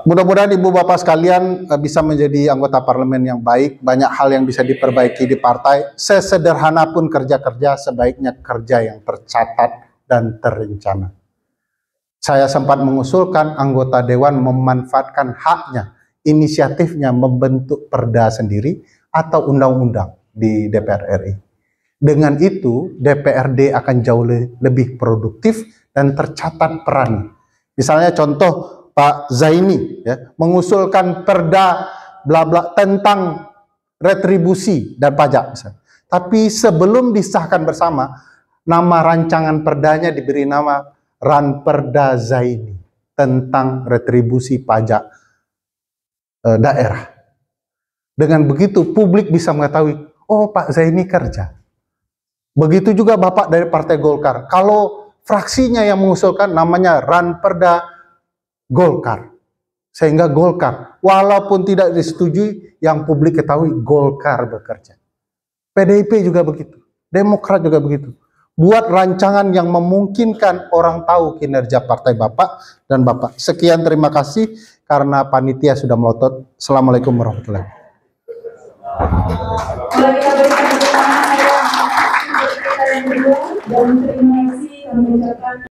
Mudah-mudahan Ibu Bapak sekalian bisa menjadi anggota parlemen yang baik. Banyak hal yang bisa diperbaiki di partai. Sesederhana pun kerja-kerja, sebaiknya kerja yang tercatat dan terencana. Saya sempat mengusulkan anggota dewan memanfaatkan haknya, inisiatifnya membentuk perda sendiri atau undang-undang di DPR RI. Dengan itu, DPRD akan jauh lebih produktif dan tercatat perannya. Misalnya contoh Pak Zaini ya, mengusulkan perda bla bla tentang retribusi dan pajak misalnya. Tapi sebelum disahkan bersama, nama rancangan perdanya diberi nama Ranperda Zaini tentang retribusi pajak daerah. Dengan begitu publik bisa mengetahui, oh Pak Zaini kerja. Begitu juga Bapak dari Partai Golkar. Kalau fraksinya yang mengusulkan namanya Ranperda Golkar. Sehingga Golkar, walaupun tidak disetujui, yang publik ketahui Golkar bekerja. PDIP juga begitu. Demokrat juga begitu. Buat rancangan yang memungkinkan orang tahu kinerja partai Bapak dan Bapak. Sekian, terima kasih karena panitia sudah melotot. Assalamualaikum warahmatullahi wabarakatuh. Dan terima kasih kami ucapkan